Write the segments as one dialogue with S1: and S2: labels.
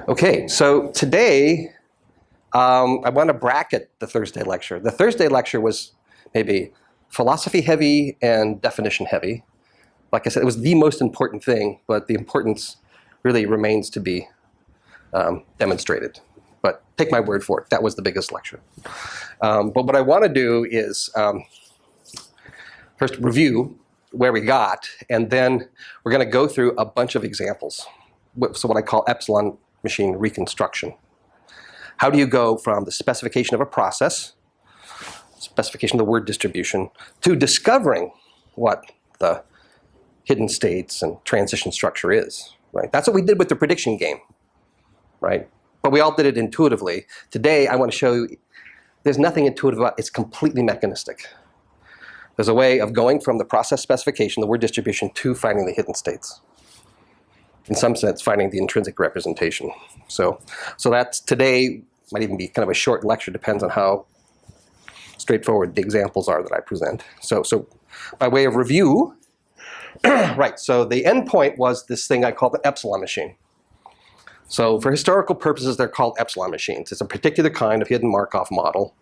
S1: Okay, so today I want to bracket the Thursday lecture. The Thursday lecture was maybe philosophy heavy and definition heavy. Like I said, it was the most important thing, but the importance really remains to be demonstrated. But take my word for it, that was the biggest lecture. But what I want to do is first review where we got, and then we're going to go through a bunch of examples. So what I call Epsilon machine reconstruction. How do you go from the specification of a process, specification of the word distribution, to discovering what the hidden states and transition structure is, right? That's what we did with the prediction game, right? But we all did it intuitively. Today, I want to show you there's nothing intuitive about it. It's completely mechanistic. There's a way of going from the process specification, the word distribution, to finding the hidden states. In some sense, finding the intrinsic representation. So that's today, might even be kind of a short lecture, depends on how straightforward the examples are that I present. So by way of review, right, so the endpoint was this thing I call the Epsilon machine. So for historical purposes, they're called Epsilon machines. It's a particular kind of hidden Markov model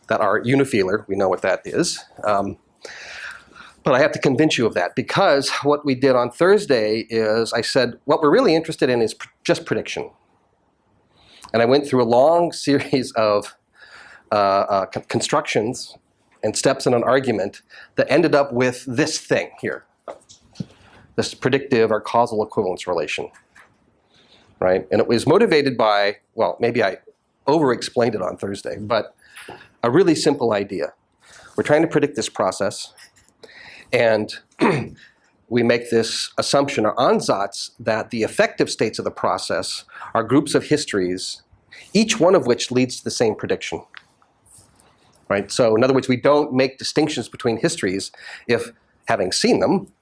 S1: that are unifilar. We know what that is. But I have to convince you of that, because what we did on Thursday is I said, what we're really interested in is just prediction. And I went through a long series of constructions and steps in an argument that ended up with this thing here, this predictive or causal equivalence relation, right? And it was motivated by, well, maybe I over-explained it on Thursday, but a really simple idea. We're trying to predict this process, and we make this assumption or ansatz that the effective states of the process are groups of histories, each one of which leads to the same prediction. Right? So in other words, we don't make distinctions between histories if, having seen them,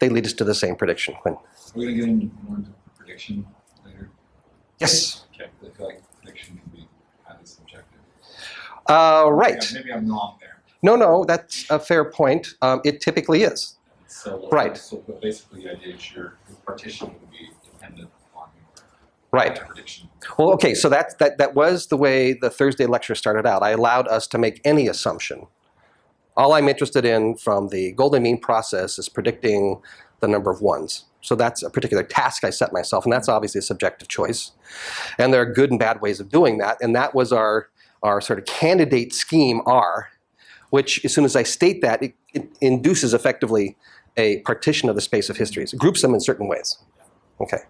S1: they lead us to the same prediction.
S2: Are we going to get into more into prediction later?
S1: Yes.
S2: Okay. I feel like prediction can be highly subjective.
S1: Right.
S2: Maybe I'm wrong there.
S1: No, that's a fair point. It typically is.
S2: So,
S1: right.
S2: So basically the idea is your partition would be dependent on your
S1: right.
S2: prediction.
S1: Well, okay, so that was the way the Thursday lecture started out. I allowed us to make any assumption. All I'm interested in from the golden mean process is predicting the number of ones. So that's a particular task I set myself, and that's obviously a subjective choice. And there are good and bad ways of doing that, and that was our sort of candidate scheme R, which as soon as I state that, it induces effectively a partition of the space of histories. It groups them in certain ways. Okay.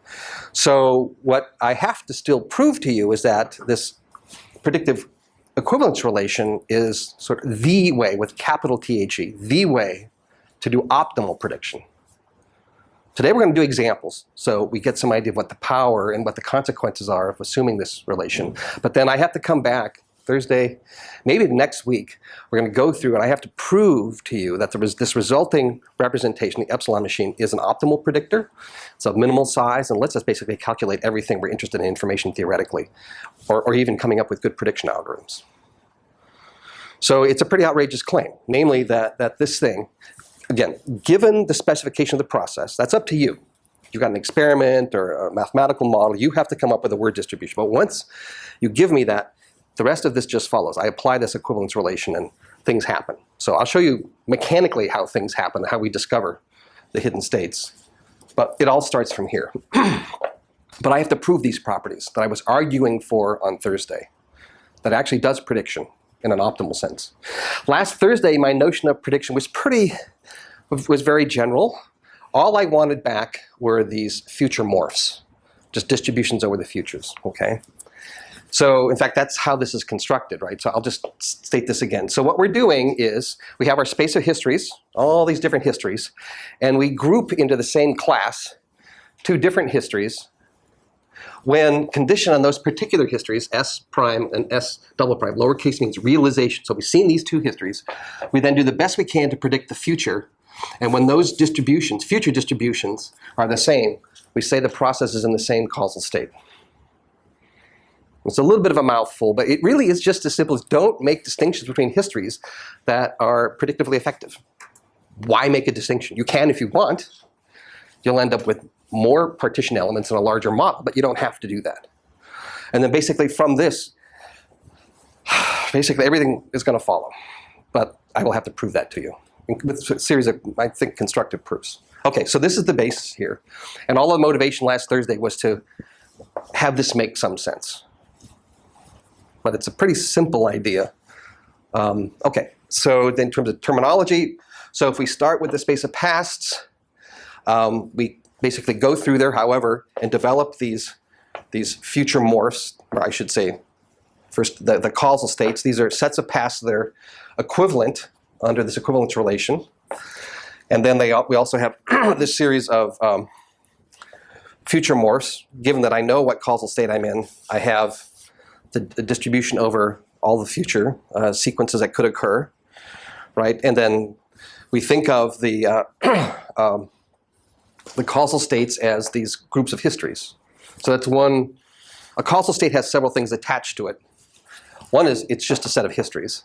S1: So what I have to still prove to you is that this predictive equivalence relation is sort of the way, with capital THE, the way to do optimal prediction. Today we're going to do examples, so we get some idea of what the power and what the consequences are of assuming this relation. But then I have to come back Thursday, maybe next week, we're going to go through and I have to prove to you that this resulting representation, the Epsilon machine, is an optimal predictor. It's of minimal size and lets us basically calculate everything we're interested in information theoretically, or even coming up with good prediction algorithms. So it's a pretty outrageous claim, namely that this thing, again, given the specification of the process, that's up to you. You've got an experiment or a mathematical model, you have to come up with a word distribution. But once you give me that, the rest of this just follows. I apply this equivalence relation and things happen. So I'll show you mechanically how things happen, how we discover the hidden states. But it all starts from here. But I have to prove these properties that I was arguing for on Thursday, that actually does prediction in an optimal sense. Last Thursday, my notion of prediction was very general. All I wanted back were these future morphs, just distributions over the futures, okay? So in fact, that's how this is constructed, right? So I'll just state this again. So what we're doing is we have our space of histories, all these different histories, and we group into the same class two different histories when conditioned on those particular histories, S prime and S double prime. Lowercase means realization. So we've seen these two histories. We then do the best we can to predict the future. And when those distributions, future distributions, are the same, we say the process is in the same causal state. It's a little bit of a mouthful, but it really is just as simple as don't make distinctions between histories that are predictively effective. Why make a distinction? You can if you want. You'll end up with more partition elements in a larger model, but you don't have to do that. And then basically from this, basically everything is going to follow. But I will have to prove that to you with a series of, I think, constructive proofs. Okay, so this is the base here. And all the motivation last Thursday was to have this make some sense. But it's a pretty simple idea. Okay, so then in terms of terminology, so if we start with the space of pasts, we basically go through there, however, and develop these future morphs, or I should say, first the causal states. These are sets of pasts that are equivalent under this equivalence relation. And then we also have this series of future morphs. Given that I know what causal state I'm in, I have the distribution over all the future sequences that could occur, right? And then we think of the causal states as these groups of histories. So that's one. A causal state has several things attached to it. One is it's just a set of histories.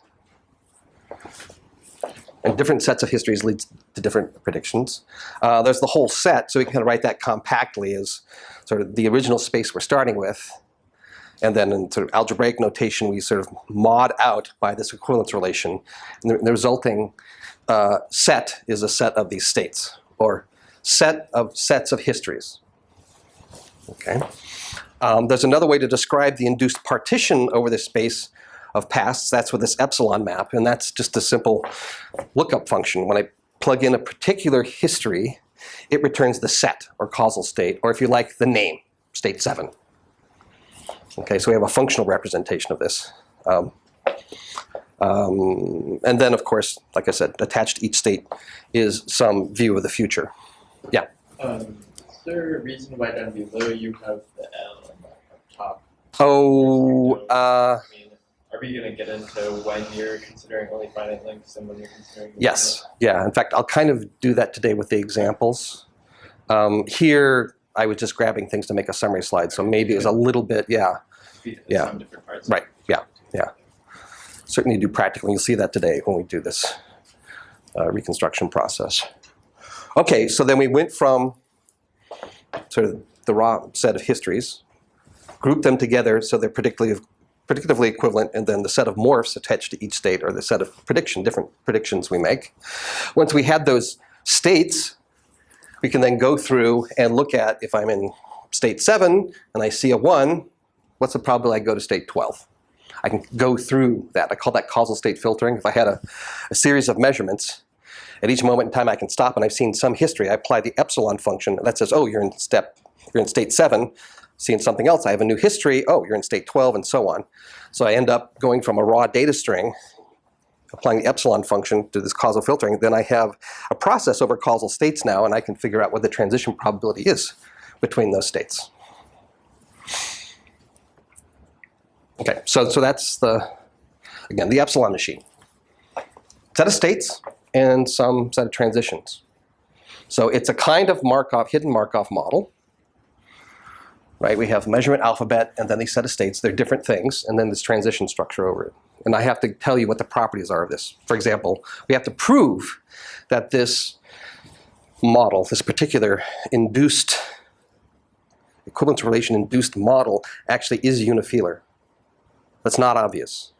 S1: And different sets of histories leads to different predictions. There's the whole set, so we can kind of write that compactly as sort of the original space we're starting with. And then in sort of algebraic notation, we sort of mod out by this equivalence relation. And the resulting set is a set of these states, or set of sets of histories. Okay. There's another way to describe the induced partition over this space of pasts. That's with this epsilon map, and that's just a simple lookup function. When I plug in a particular history, it returns the set, or causal state, or if you like, the name, state 7. Okay, so we have a functional representation of this. And then, of course, like I said, attached to each state is some view of the future. Yeah?
S3: Is there a reason why down below you have the L on the top?
S1: Oh,
S3: I mean, are we going to get into when you're considering only finite links and when you're considering...
S1: yes. Yeah, in fact, I'll kind of do that today with the examples. Here, I was just grabbing things to make a summary slide, so maybe it's a little bit, yeah. Yeah.
S3: Some different parts.
S1: Right, yeah. Certainly do practical. You'll see that today when we do this reconstruction process. Okay, so then we went from sort of the raw set of histories, grouped them together so they're predictively equivalent, and then the set of morphs attached to each state, or the set of different predictions we make. Once we had those states, we can then go through and look at, if I'm in state 7 and I see a 1, what's the probability I go to state 12? I can go through that. I call that causal state filtering. If I had a series of measurements, at each moment in time I can stop and I've seen some history. I apply the epsilon function that says, oh, you're in state 7, seeing something else. I have a new history. Oh, you're in state 12, and so on. So I end up going from a raw data string, applying the epsilon function to this causal filtering. Then I have a process over causal states now, and I can figure out what the transition probability is between those states. Okay, so that's again, the epsilon machine. Set of states and some set of transitions. So it's a kind of hidden Markov model. Right, we have measurement alphabet and then these set of states. They're different things, and then this transition structure over it. And I have to tell you what the properties are of this. For example, we have to prove that this model, this particular induced, equivalence relation induced model actually is unifilar. That's not obvious.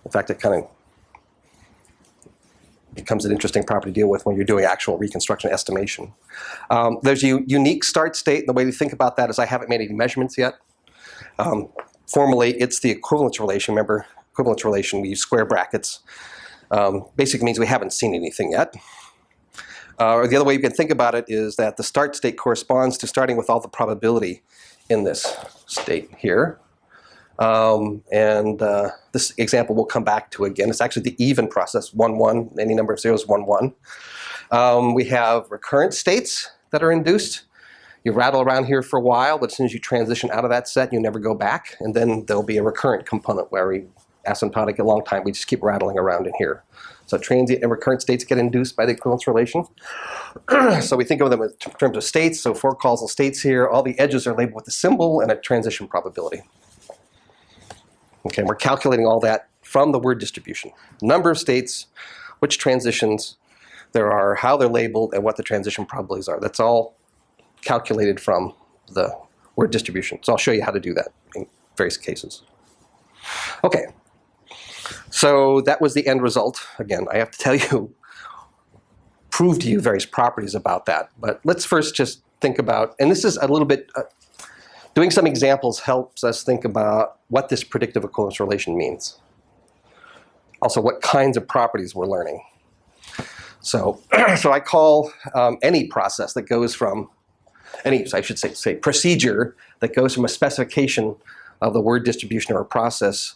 S1: In fact, it kind of becomes an interesting property to deal with when you're doing actual reconstruction estimation. There's a unique start state. The way to think about that is I haven't made any measurements yet. Formally, it's the equivalence relation. Remember, equivalence relation, we use square brackets. Basically means we haven't seen anything yet. Or the other way you can think about it is that the start state corresponds to starting with all the probability in this state here. This example we'll come back to again. It's actually the even process, 1, 1, any number of zeros, 1, 1. We have recurrent states that are induced. You rattle around here for a while, but as soon as you transition out of that set, you never go back. And then there'll be a recurrent component where we asymptotic a long time. We just keep rattling around in here. So transient and recurrent states get induced by the equivalence relation. So we think of them in terms of states. So 4 causal states here. All the edges are labeled with a symbol and a transition probability. Okay, we're calculating all that from the word distribution. Number of states, which transitions there are, how they're labeled, and what the transition probabilities are. That's all calculated from the word distribution. So I'll show you how to do that in various cases. Okay, so that was the end result. Again, I have to tell you, prove to you various properties about that. But let's first just think about, and this is a little bit, doing some examples helps us think about what this predictive equivalence relation means. Also, what kinds of properties we're learning. So, so I call any process that goes from, I should say procedure that goes from a specification of the word distribution or a process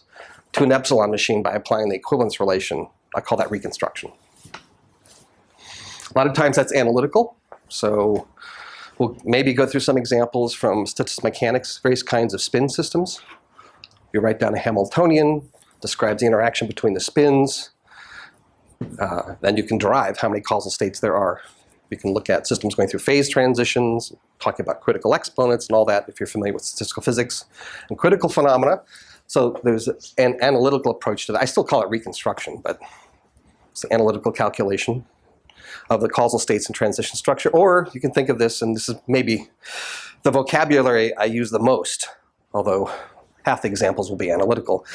S1: to an epsilon machine by applying the equivalence relation. I call that reconstruction. A lot of times that's analytical. So we'll maybe go through some examples from statistical mechanics, various kinds of spin systems. You write down a Hamiltonian, describes the interaction between the spins. Then you can derive how many causal states there are. You can look at systems going through phase transitions, talking about critical exponents and all that if you're familiar with statistical physics and critical phenomena. So there's an analytical approach to that. I still call it reconstruction, but it's the analytical calculation of the causal states and transition structure. Or you can think of this, and this is maybe the vocabulary I use the most, although half the examples will be analytical,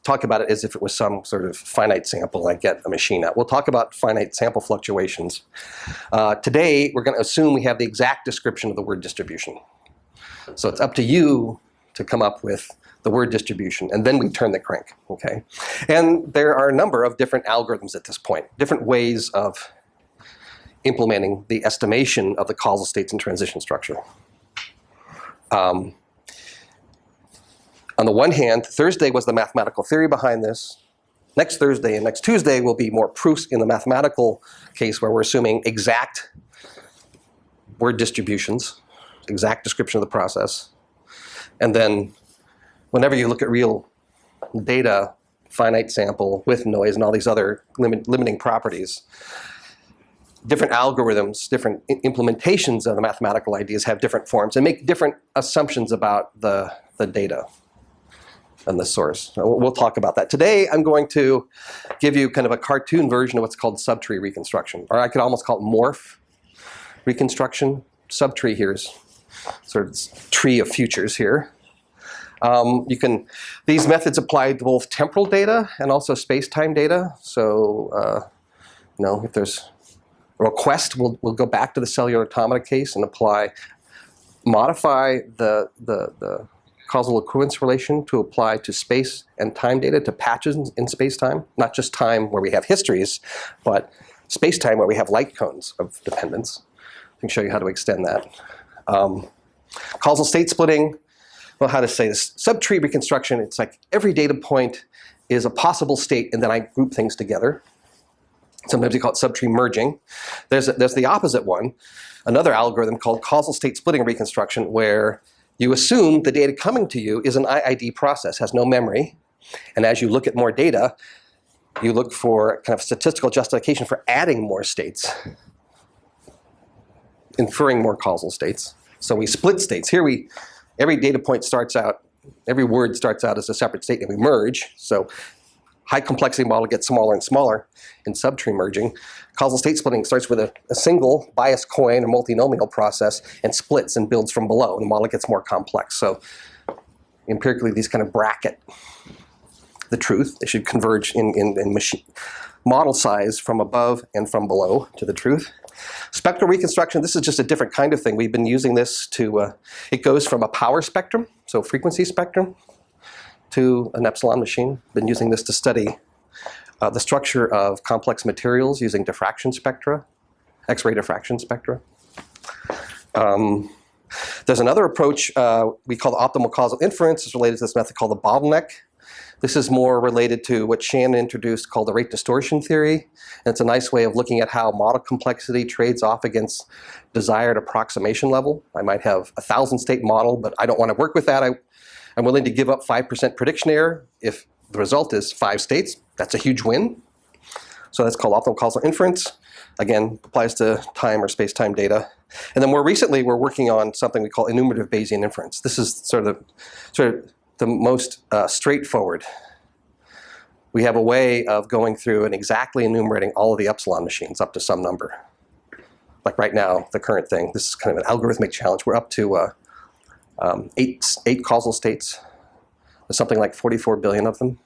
S1: talk about it as if it was some sort of finite sample I get a machine out. We'll talk about finite sample fluctuations. Today, we're going to assume we have the exact description of the word distribution. So it's up to you to come up with the word distribution, and then we turn the crank, okay? And there are a number of different algorithms at this point, different ways of implementing the estimation of the causal states and transition structure. On the one hand, Thursday was the mathematical theory behind this. Next Thursday and next Tuesday will be more proofs in the mathematical case where we're assuming exact word distributions, exact description of the process. And then whenever you look at real data, finite sample with noise and all these other limiting properties, different algorithms, different implementations of the mathematical ideas have different forms and make different assumptions about the data and the source. We'll talk about that. Today, I'm going to give you kind of a cartoon version of what's called subtree reconstruction, or I could almost call it morph reconstruction. Subtree here is sort of tree of futures here. These methods apply to both temporal data and also space-time data. So, if there's a request, we'll go back to the cellular automata case and modify the causal equivalence relation to apply to space and time data, to patches in space-time, not just time where we have histories, but space-time where we have light cones of dependence. I can show you how to extend that. Causal state splitting, well, how to say this? Subtree reconstruction, it's like every data point is a possible state, and then I group things together. Sometimes we call it subtree merging. There's the opposite one, another algorithm called causal state splitting reconstruction, where you assume the data coming to you is an IID process, has no memory, and as you look at more data, you look for kind of statistical justification for adding more states, inferring more causal states. So we split states. Here every data point starts out, every word starts out as a separate state, and we merge. So high complexity model gets smaller and smaller in subtree merging. Causal state splitting starts with a single biased coin or multinomial process and splits and builds from below. The model gets more complex. So empirically, these kind of bracket the truth. They should converge in machine model size from above and from below to the truth. Spectral reconstruction, this is just a different kind of thing. We've been using this it goes from a power spectrum, so frequency spectrum, to an epsilon machine. Been using this to study the structure of complex materials using diffraction spectra, X-ray diffraction spectra. There's another approach we call the optimal causal inference. It's related to this method called the bottleneck. This is more related to what Shannon introduced called the rate distortion theory. And it's a nice way of looking at how model complexity trades off against desired approximation level. I might have a 1,000-state model, but I don't want to work with that. I'm willing to give up 5% prediction error if the result is 5 states. That's a huge win. So that's called optimal causal inference. Again, applies to time or space-time data. And then more recently, we're working on something we call enumerative Bayesian inference. This is sort of the most straightforward. We have a way of going through and exactly enumerating all of the epsilon machines up to some number. Like right now, the current thing, this is kind of an algorithmic challenge. We're up to eight causal states. There's something like 44 billion of them.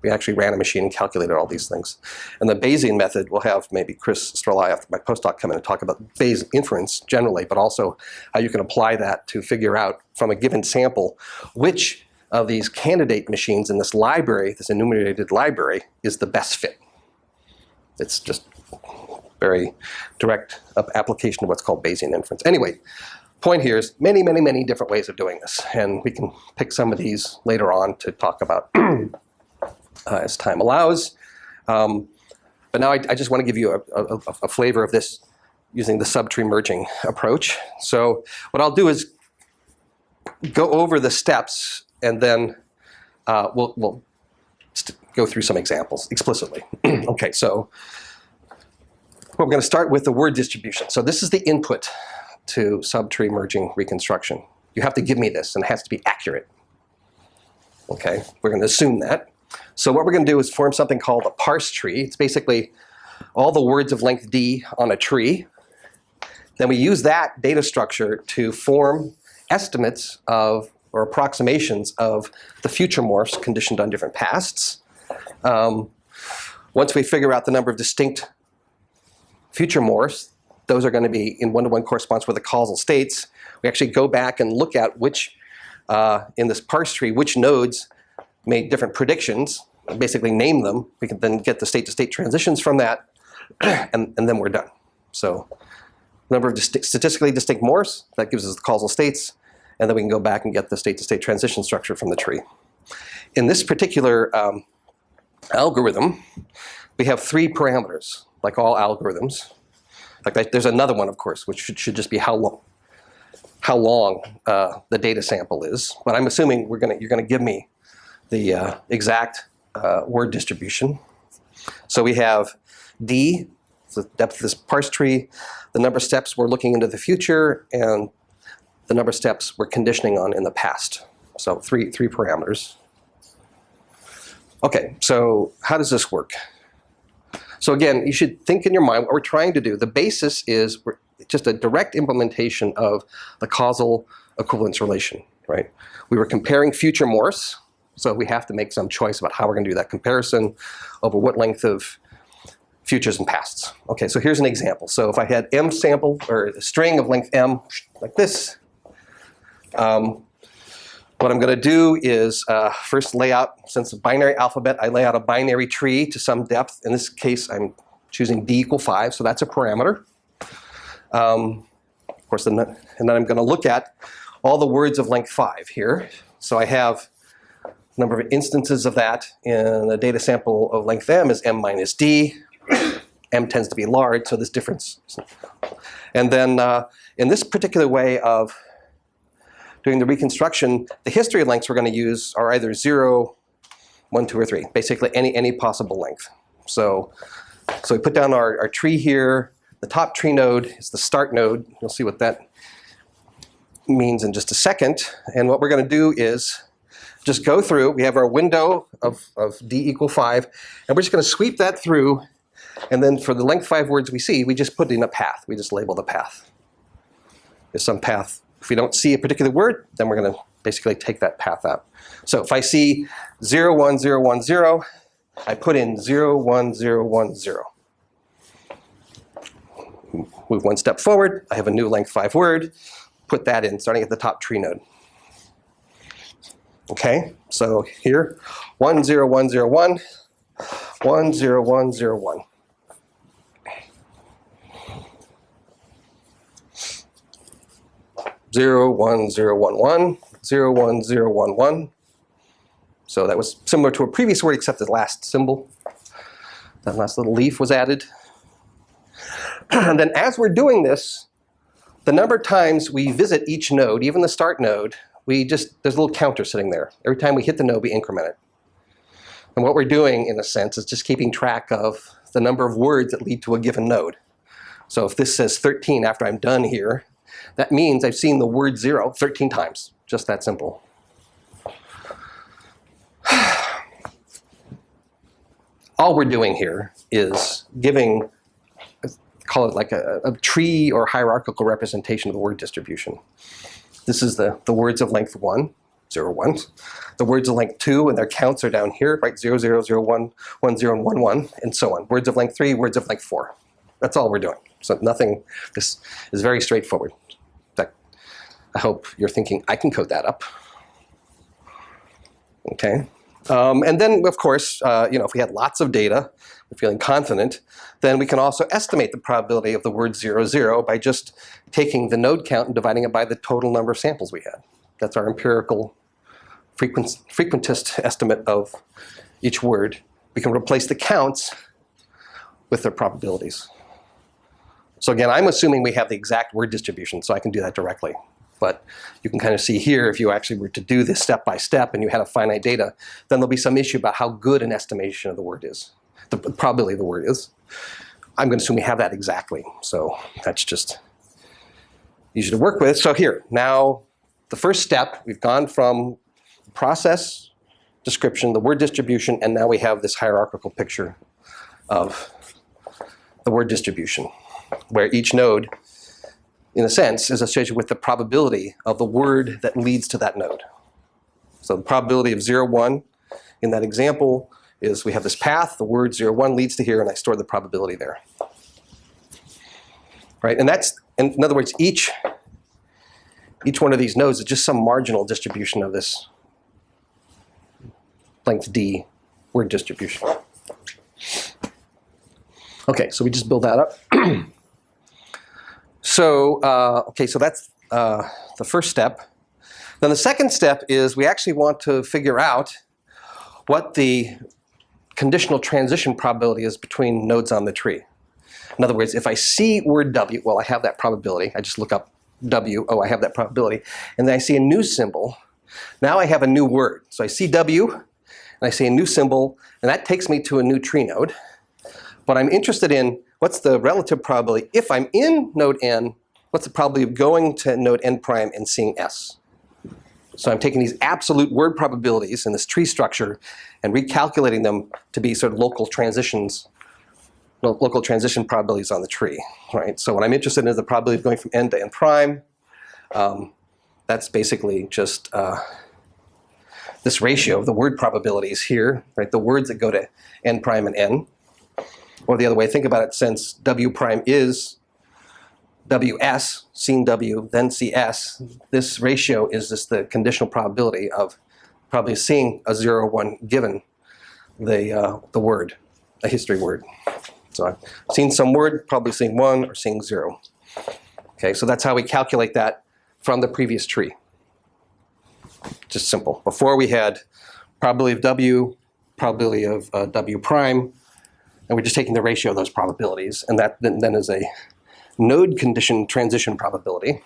S1: We actually ran a machine and calculated all these things. And the Bayesian method, we'll have maybe Chris Strelai after my postdoc come in and talk about Bayes inference generally, but also how you can apply that to figure out from a given sample which of these candidate machines in this library, this enumerated library, is the best fit. It's just very direct application of what's called Bayesian inference. Anyway, point here is many, many, many different ways of doing this. And we can pick some of these later on to talk about as time allows. But now I just want to give you a flavor of this using the subtree merging approach. So what I'll do is go over the steps and then we'll go through some examples explicitly. Okay, so we're going to start with the word distribution. So this is the input to subtree merging reconstruction. You have to give me this and it has to be accurate. Okay, we're going to assume that. So what we're going to do is form something called a parse tree. It's basically all the words of length d on a tree. Then we use that data structure to form estimates of, or approximations of, the future morphs conditioned on different pasts. Once we figure out the number of distinct future morphs, those are going to be in one-to-one correspondence with the causal states. We actually go back and look at which, in this parse tree, which nodes made different predictions, and basically name them. We can then get the state-to-state transitions from that, and then we're done. So number of statistically distinct morphs, that gives us the causal states, and then we can go back and get the state-to-state transition structure from the tree. In this particular algorithm, we have three parameters, like all algorithms. Like there's another one, of course, which should just be how long the data sample is. But I'm assuming you're going to give me the exact word distribution. So we have D, the depth of this parse tree, the number of steps we're looking into the future, and the number of steps we're conditioning on in the past. So three parameters. Okay, so how does this work? So again, you should think in your mind what we're trying to do. The basis is just a direct implementation of the causal equivalence relation, right? We were comparing future morphs, so we have to make some choice about how we're going to do that comparison over what length of futures and pasts. Okay, so here's an example. So if I had m sample, or a string of length m, like this, what I'm going to do is first lay out, since it's a binary alphabet, I lay out a binary tree to some depth. In this case, I'm choosing d equal 5, so that's a parameter. Of course, and then I'm going to look at all the words of length 5 here. So I have a number of instances of that in a data sample of length m is m minus d. M tends to be large, so this difference. And then in this particular way of doing the reconstruction, the history of lengths we're going to use are either 0, 1, 2, or 3, basically any possible length. So we put down our tree here. The top tree node is the start node. You'll see what that means in just a second. And what we're going to do is just go through. We have our window of d equal 5, and we're just going to sweep that through. And then for the length 5 words we see, we just put in a path. We just label the path. There's some path. If we don't see a particular word, then we're going to basically take that path out. So if I see 0, 1, 0, 1, 0, I put in 0, 1, 0, 1, 0. Move one step forward, I have a new length 5 word, put that in, starting at the top tree node. Okay, so here, 1, 0, 1, 0, 1, 1, 0, 1, 0, 1. 0, 1, 0, 1, 1, 0, 1, 0, 1, 1. So that was similar to a previous word, except the last symbol, that last little leaf was added. And then as we're doing this, the number of times we visit each node, even the start node, there's a little counter sitting there. Every time we hit the node, we increment it. And what we're doing, in a sense, is just keeping track of the number of words that lead to a given node. So if this says 13 after I'm done here, that means I've seen the word 0 13 times. Just that simple. All we're doing here is giving, call it like a tree or hierarchical representation of the word distribution. This is the words of length 1, 0, 1. The words of length 2 and their counts are down here, right? 0, 0, 0, 1, 1, 0, and 1, 1, and so on. Words of length 3, words of length 4. That's all we're doing. So nothing, this is very straightforward. In fact, I hope you're thinking, I can code that up. Okay. And then, of course, if we had lots of data, we're feeling confident, then we can also estimate the probability of the word 0, 0 by just taking the node count and dividing it by the total number of samples we had. That's our empirical frequentist estimate of each word. We can replace the counts with their probabilities. So again, I'm assuming we have the exact word distribution, so I can do that directly. But you can kind of see here, if you actually were to do this step by step and you had a finite data, then there'll be some issue about how good an estimation of the word is, the probability of the word is. I'm going to assume we have that exactly. So that's just easy to work with. So here, now the first step, we've gone from process, description, the word distribution, and now we have this hierarchical picture of the word distribution, where each node, in a sense, is associated with the probability of the word that leads to that node. So the probability of 0, 1 in that example is we have this path, the word 0, 1 leads to here, and I store the probability there. Right, and that's, in other words, each one of these nodes is just some marginal distribution of this length D word distribution. Okay, so we just build that up. So, okay, so that's the first step. Then the second step is we actually want to figure out what the conditional transition probability is between nodes on the tree. In other words, if I see word W, well, I have that probability. I just look up W, oh, I have that probability. And then I see a new symbol. Now I have a new word. So I see W, and I see a new symbol, and that takes me to a new tree node. But I'm interested in what's the relative probability, if I'm in node N, what's the probability of going to node N prime and seeing S? So I'm taking these absolute word probabilities in this tree structure and recalculating them to be sort of local transition probabilities on the tree, right? So what I'm interested in is the probability of going from N to N prime. That's basically just this ratio of the word probabilities here, right? The words that go to N prime and N. Or the other way, think about it, since W prime is WS, seeing W, then CS, this ratio is just the conditional probability of probably seeing a 0, 1 given the word, a history word. So I've seen some word, probably seeing 1 or seeing 0. Okay, so that's how we calculate that from the previous tree. Just simple. Before we had probability of W, probability of W prime, and we're just taking the ratio of those probabilities, and that then is a node condition transition probability.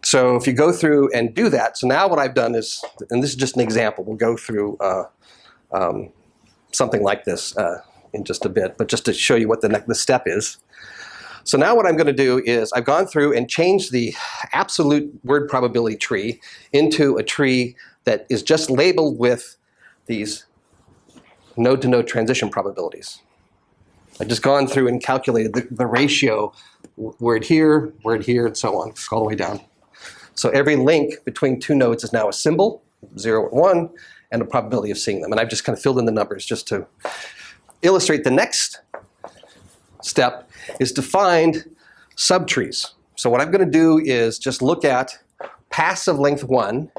S1: So if you go through and do that, so now what I've done is, and this is just an example, we'll go through something like this in just a bit, but just to show you what the step is. So now what I'm going to do is I've gone through and changed the absolute word probability tree into a tree that is just labeled with these node-to-node transition probabilities. I've just gone through and calculated the ratio, word here, and so on, all the way down. So every link between two nodes is now a symbol, 0 and 1, and a probability of seeing them. And I've just kind of filled in the numbers just to illustrate the next step is to find subtrees. So what I'm going to do is just look at paths of length 1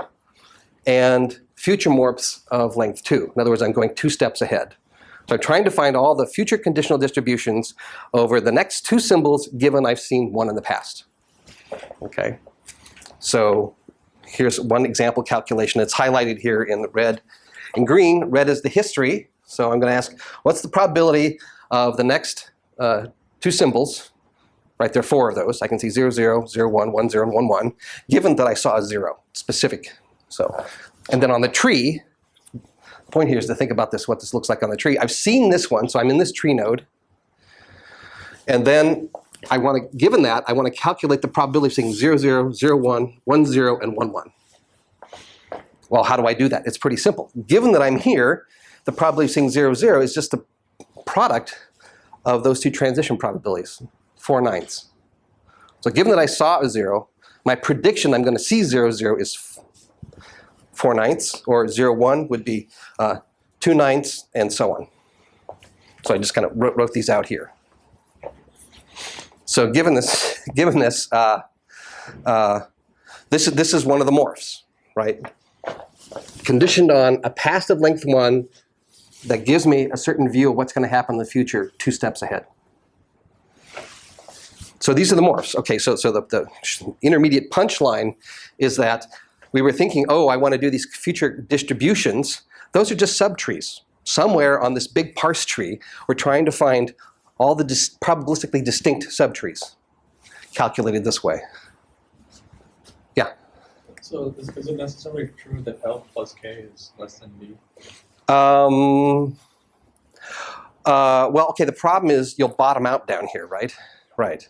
S1: and future morphs of length 2. In other words, I'm going 2 steps ahead. So I'm trying to find all the future conditional distributions over the next 2 symbols given I've seen 1 in the past. Okay, so here's one example calculation. It's highlighted here in the red and green. Red is the history. So I'm going to ask, what's the probability of the next 2 symbols? Right, there are 4 of those. I can see 0, 0, 0, 1, 1, 0, and 1, 1, given that I saw a 0, specific. So, and then on the tree, the point here is to think about this, what this looks like on the tree. I've seen this one, so I'm in this tree node. And then I want to, given that, I want to calculate the probability of seeing 0, 0, 0, 1, 1, 0, and 1, 1. Well, how do I do that? It's pretty simple. Given that I'm here, the probability of seeing 0, 0 is just the product of those 2 transition probabilities, 4 9ths. So given that I saw a 0, my prediction I'm going to see 0, 0 is 4/9, or 0, 1 would be 2/9, and so on. So I just kind of wrote these out here. So given this, this is one of the morphs, right? Conditioned on a past of length 1 that gives me a certain view of what's going to happen in the future 2 steps ahead. So these are the morphs. Okay, so the intermediate punchline is that we were thinking, oh, I want to do these future distributions. Those are just subtrees. Somewhere on this big parse tree, we're trying to find all the probabilistically distinct subtrees calculated this way. Yeah?
S3: So is it necessarily true that L plus K is less than B?
S1: Well, okay, the problem is you'll bottom out down here, right? Right.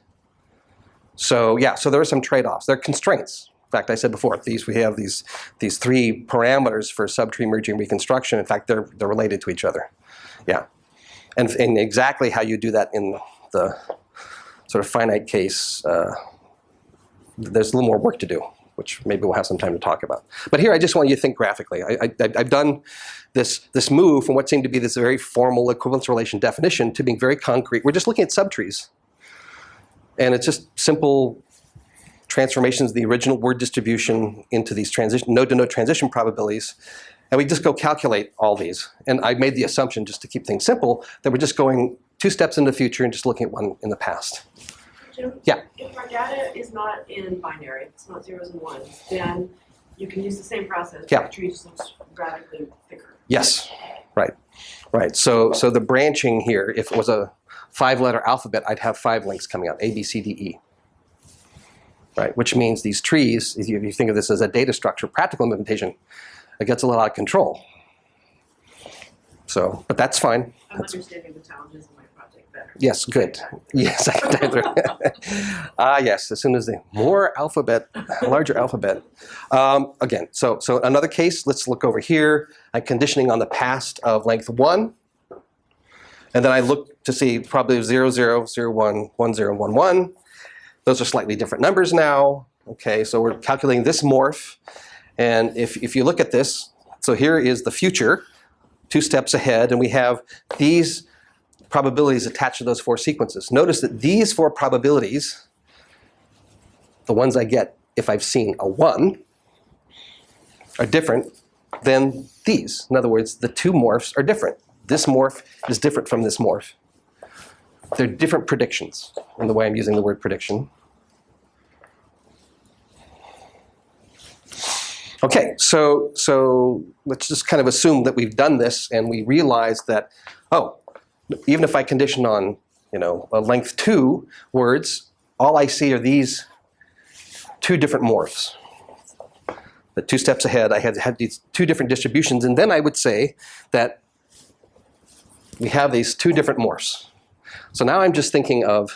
S1: So yeah, so there are some trade-offs. There are constraints. In fact, I said before, we have these 3 parameters for subtree merging reconstruction. In fact, they're related to each other. Yeah. And exactly how you do that in the sort of finite case, there's a little more work to do, which maybe we'll have some time to talk about. But here I just want you to think graphically. I've done this move from what seemed to be this very formal equivalence relation definition to being very concrete. We're just looking at subtrees. And it's just simple transformations of the original word distribution into these node-to-node transition probabilities. And we just go calculate all these. And I made the assumption, just to keep things simple, that we're just going 2 steps in the future and just looking at one in the past.
S4: Jim,
S1: Yeah.
S4: if our data is not in binary, it's not zeros and ones, then you can use the same process.
S1: Yeah.
S4: The tree just looks radically thicker.
S1: Yes, right, right. So the branching here, if it was a 5-letter alphabet, I'd have 5 links coming out, A, B, C, D, E. Right, which means these trees, if you think of this as a data structure, practical implementation, it gets a little out of control. So, but that's fine.
S4: I'm understanding the challenges in my project better.
S1: Yes, good. Yes, I can dive through. Yes, as soon as the more alphabet, larger alphabet. Again, so another case, let's look over here. I'm conditioning on the past of length 1. And then I look to see probably 0, 0, 0, 1, 1, 0, 1, 1. Those are slightly different numbers now. Okay, so we're calculating this morph. And if you look at this, so here is the future, 2 steps ahead, and we have these probabilities attached to those 4 sequences. Notice that these 4 probabilities, the ones I get if I've seen a 1, are different than these. In other words, the 2 morphs are different. This morph is different from this morph. They're different predictions in the way I'm using the word prediction. Okay, so let's just kind of assume that we've done this and we realize that, oh, even if I condition on, a length 2 words, all I see are these 2 different morphs. The 2 steps ahead, I had these 2 different distributions, and then I would say that we have these 2 different morphs. So now I'm just thinking of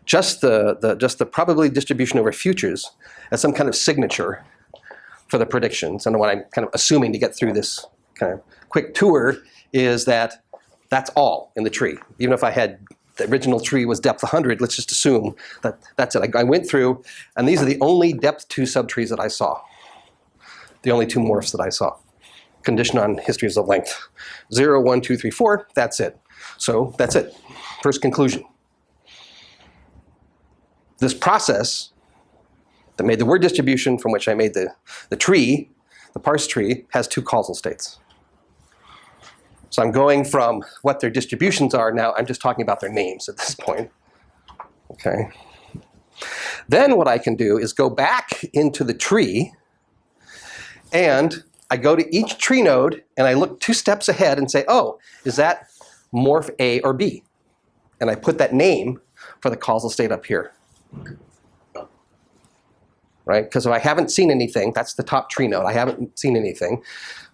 S1: just the probability distribution over futures as some kind of signature for the predictions. And what I'm kind of assuming to get through this kind of quick tour is that that's all in the tree. Even if I had the original tree was depth 100, let's just assume that that's it. I went through, and these are the only depth 2 subtrees that I saw. The only 2 morphs that I saw. Condition on histories of length. 0, 1, 2, 3, 4, that's it. So that's it. First conclusion. This process that made the word distribution from which I made the tree, the parse tree, has 2 causal states. So I'm going from what their distributions are now, I'm just talking about their names at this point. Okay. Then what I can do is go back into the tree, and I go to each tree node and I look 2 steps ahead and say, oh, is that morph A or B? And I put that name for the causal state up here. Right? Because if I haven't seen anything, that's the top tree node, I haven't seen anything,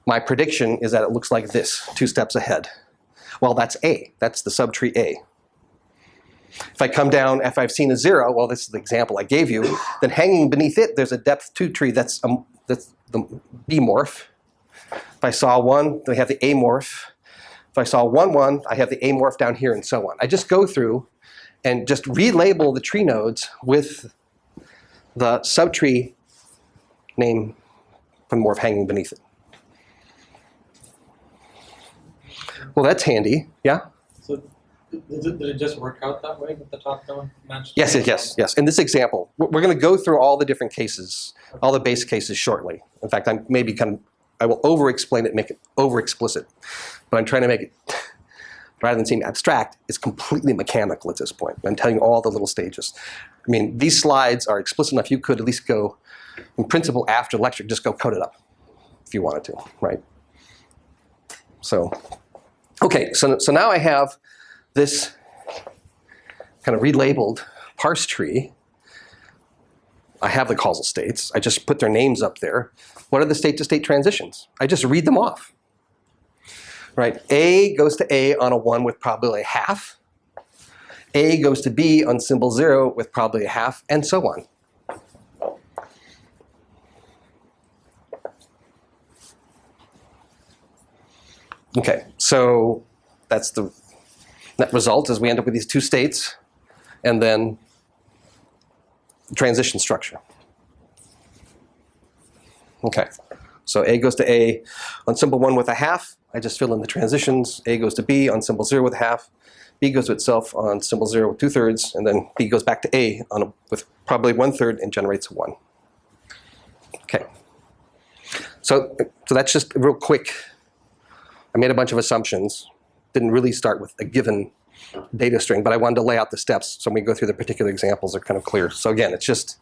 S1: my prediction is that it looks like this, 2 steps ahead. Well, that's A, that's the subtree A. If I come down, if I've seen a 0, well, this is the example I gave you, then hanging beneath it, there's a depth 2 tree that's the B morph. If I saw 1, then I have the A morph. If I saw 1, 1, I have the A morph down here, and so on. I just go through and just relabel the tree nodes with the subtree name from the morph hanging beneath it. Well, that's handy, yeah?
S3: So did it just work out that way with the top-down match?
S1: Yes. In this example, we're going to go through all the different cases, all the base cases shortly. In fact, I will over-explain it, make it over-explicit. But I'm trying to make it, rather than seem abstract, it's completely mechanical at this point. I'm telling you all the little stages. I mean, these slides are explicit enough. You could at least go, in principle, after lecture, just go code it up if you wanted to, right? So, okay, so now I have this kind of relabeled parse tree. I have the causal states. I just put their names up there. What are the state-to-state transitions? I just read them off. Right? A goes to A on a 1 with probability half. A goes to B on symbol 0 with probability half, and so on. Okay, so that's the net result is we end up with these two states and then transition structure. Okay, so A goes to A on symbol 1 with a half. I just fill in the transitions. A goes to B on symbol 0 with a half. B goes to itself on symbol 0 with 2/3, and then B goes back to A with probably 1/3 and generates a 1. Okay, so that's just real quick. I made a bunch of assumptions. Didn't really start with a given data string, but I wanted to lay out the steps so when we go through the particular examples they're kind of clear. So again, it's just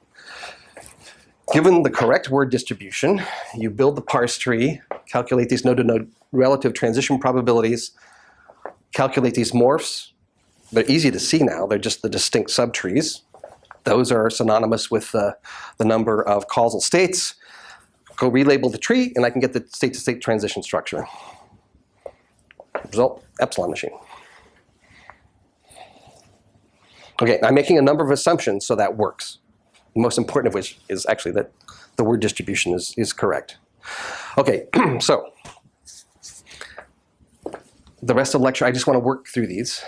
S1: given the correct word distribution, you build the parse tree, calculate these node-to-node relative transition probabilities, calculate these morphs. They're easy to see now. They're just the distinct subtrees. Those are synonymous with the number of causal states. Go relabel the tree, and I can get the state-to-state transition structure. Result, Epsilon machine. Okay, I'm making a number of assumptions so that works. The most important of which is actually that the word distribution is correct. Okay, so the rest of the lecture, I just want to work through these.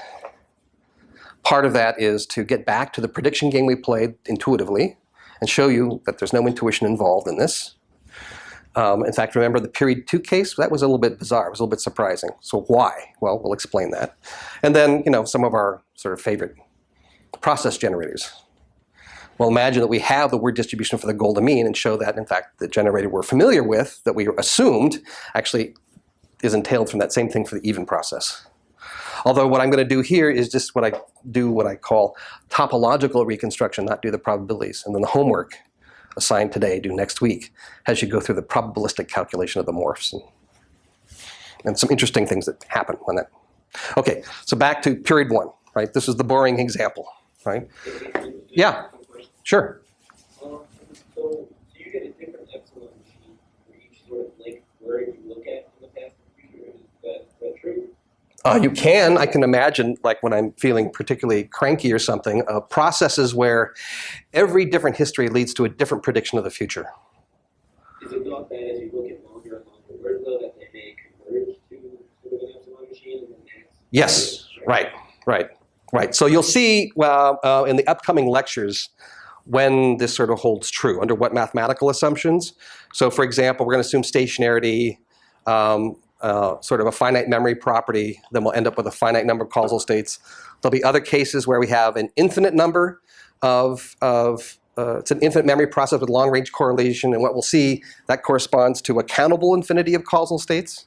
S1: Part of that is to get back to the prediction game we played intuitively and show you that there's no intuition involved in this. In fact, remember the period 2 case? That was a little bit bizarre. It was a little bit surprising. So why? Well, we'll explain that. And then, some of our sort of favorite process generators. Well, imagine that we have the word distribution for the golden mean and show that, in fact, the generator we're familiar with, that we assumed, actually is entailed from that same thing for the even process. Although what I'm going to do here is just what I call topological reconstruction, not do the probabilities. And then the homework assigned today, due next week, has you go through the probabilistic calculation of the morphs and some interesting things that happen when that. Okay, so back to period 1, right? This is the boring example, right? Yeah, sure.
S5: So do you get a different epsilon machine for each sort of link where you look at in the past and future? Is that true?
S1: You can. I can imagine, like when I'm feeling particularly cranky or something, processes where every different history leads to a different prediction of the future.
S5: Is it thought that as you look at longer and longer words, though, that they may converge to sort of an epsilon machine and then next?
S1: Yes, right. So you'll see in the upcoming lectures when this sort of holds true, under what mathematical assumptions. So for example, we're going to assume stationarity, sort of a finite memory property, then we'll end up with a finite number of causal states. There'll be other cases where we have an infinite number of it's an infinite memory process with long-range correlation, and what we'll see, that corresponds to a countable infinity of causal states.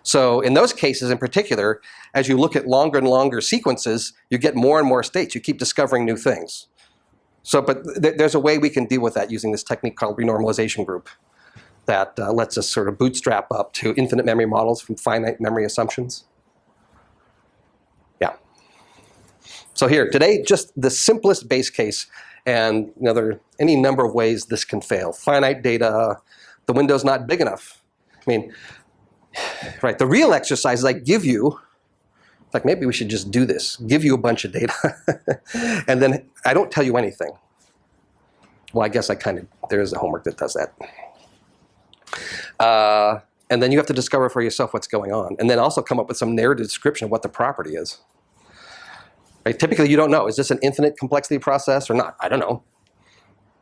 S1: So in those cases in particular, as you look at longer and longer sequences, you get more and more states. You keep discovering new things. So, but there's a way we can deal with that using this technique called renormalization group that lets us sort of bootstrap up to infinite memory models from finite memory assumptions. Yeah. So here, today, just the simplest base case, and there are any number of ways this can fail. Finite data, the window's not big enough. I mean, right, the real exercise is I give you, like maybe we should just do this, give you a bunch of data, and then I don't tell you anything. Well, I guess there is a homework that does that. And then you have to discover for yourself what's going on, and then also come up with some narrative description of what the property is. Right? Typically, you don't know. Is this an infinite complexity process or not? I don't know.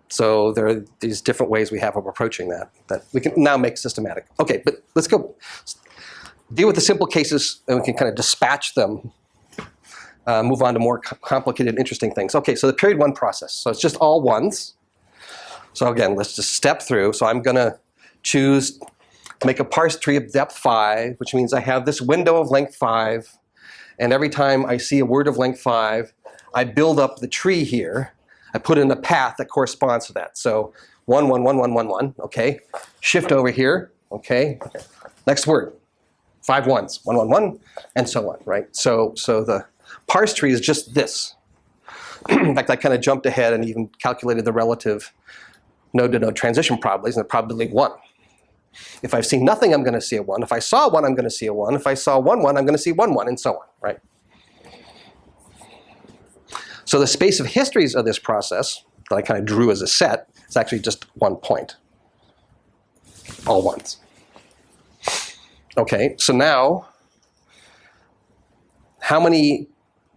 S1: So there are these different ways we have of approaching that we can now make systematic. Okay, but let's go deal with the simple cases, and we can kind of dispatch them, move on to more complicated, interesting things. Okay, so the period 1 process. So it's just all ones. So again, let's just step through. So I'm going to choose to make a parse tree of depth 5, which means I have this window of length 5. And every time I see a word of length 5, I build up the tree here. I put in a path that corresponds to that. So 1, 1, 1, 1, 1, 1, okay. Shift over here, okay. Next word, 5 ones, 1, 1, 1, and so on, right? So the parse tree is just this. In fact, I kind of jumped ahead and even calculated the relative node-to-node transition probabilities, and the probability 1. If I've seen nothing, I'm going to see a 1. If I saw 1, I'm going to see a 1. If I saw 1, 1, I'm going to see 1, 1, and so on, right? So the space of histories of this process that I kind of drew as a set is actually just 1 point. All ones. Okay, so now, how many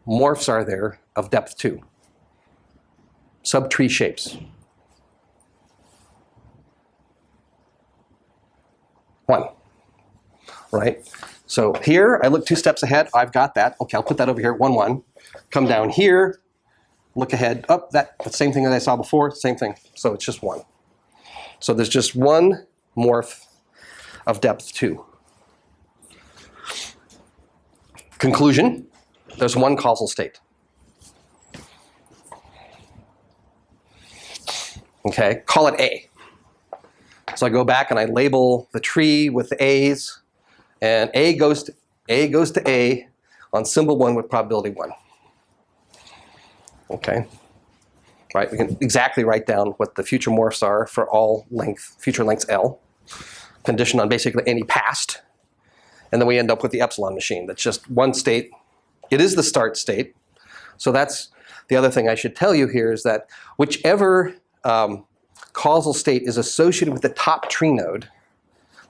S1: morphs are there of depth 2? Subtree shapes. 1, right? So here, I look 2 steps ahead. I've got that. Okay, I'll put that over here, 1, 1. Come down here, look ahead. Oh, the same thing that I saw before, same thing. So it's just 1. So there's just 1 morph of depth 2. Conclusion, there's 1 causal state. Okay, call it A. So I go back and I label the tree with the A's, and A goes to A on symbol 1 with probability 1. Okay, right? We can exactly write down what the future morphs are for all future lengths L, conditioned on basically any past, and then we end up with the epsilon machine. That's just 1 state. It is the start state. So that's the other thing I should tell you here is that whichever causal state is associated with the top tree node,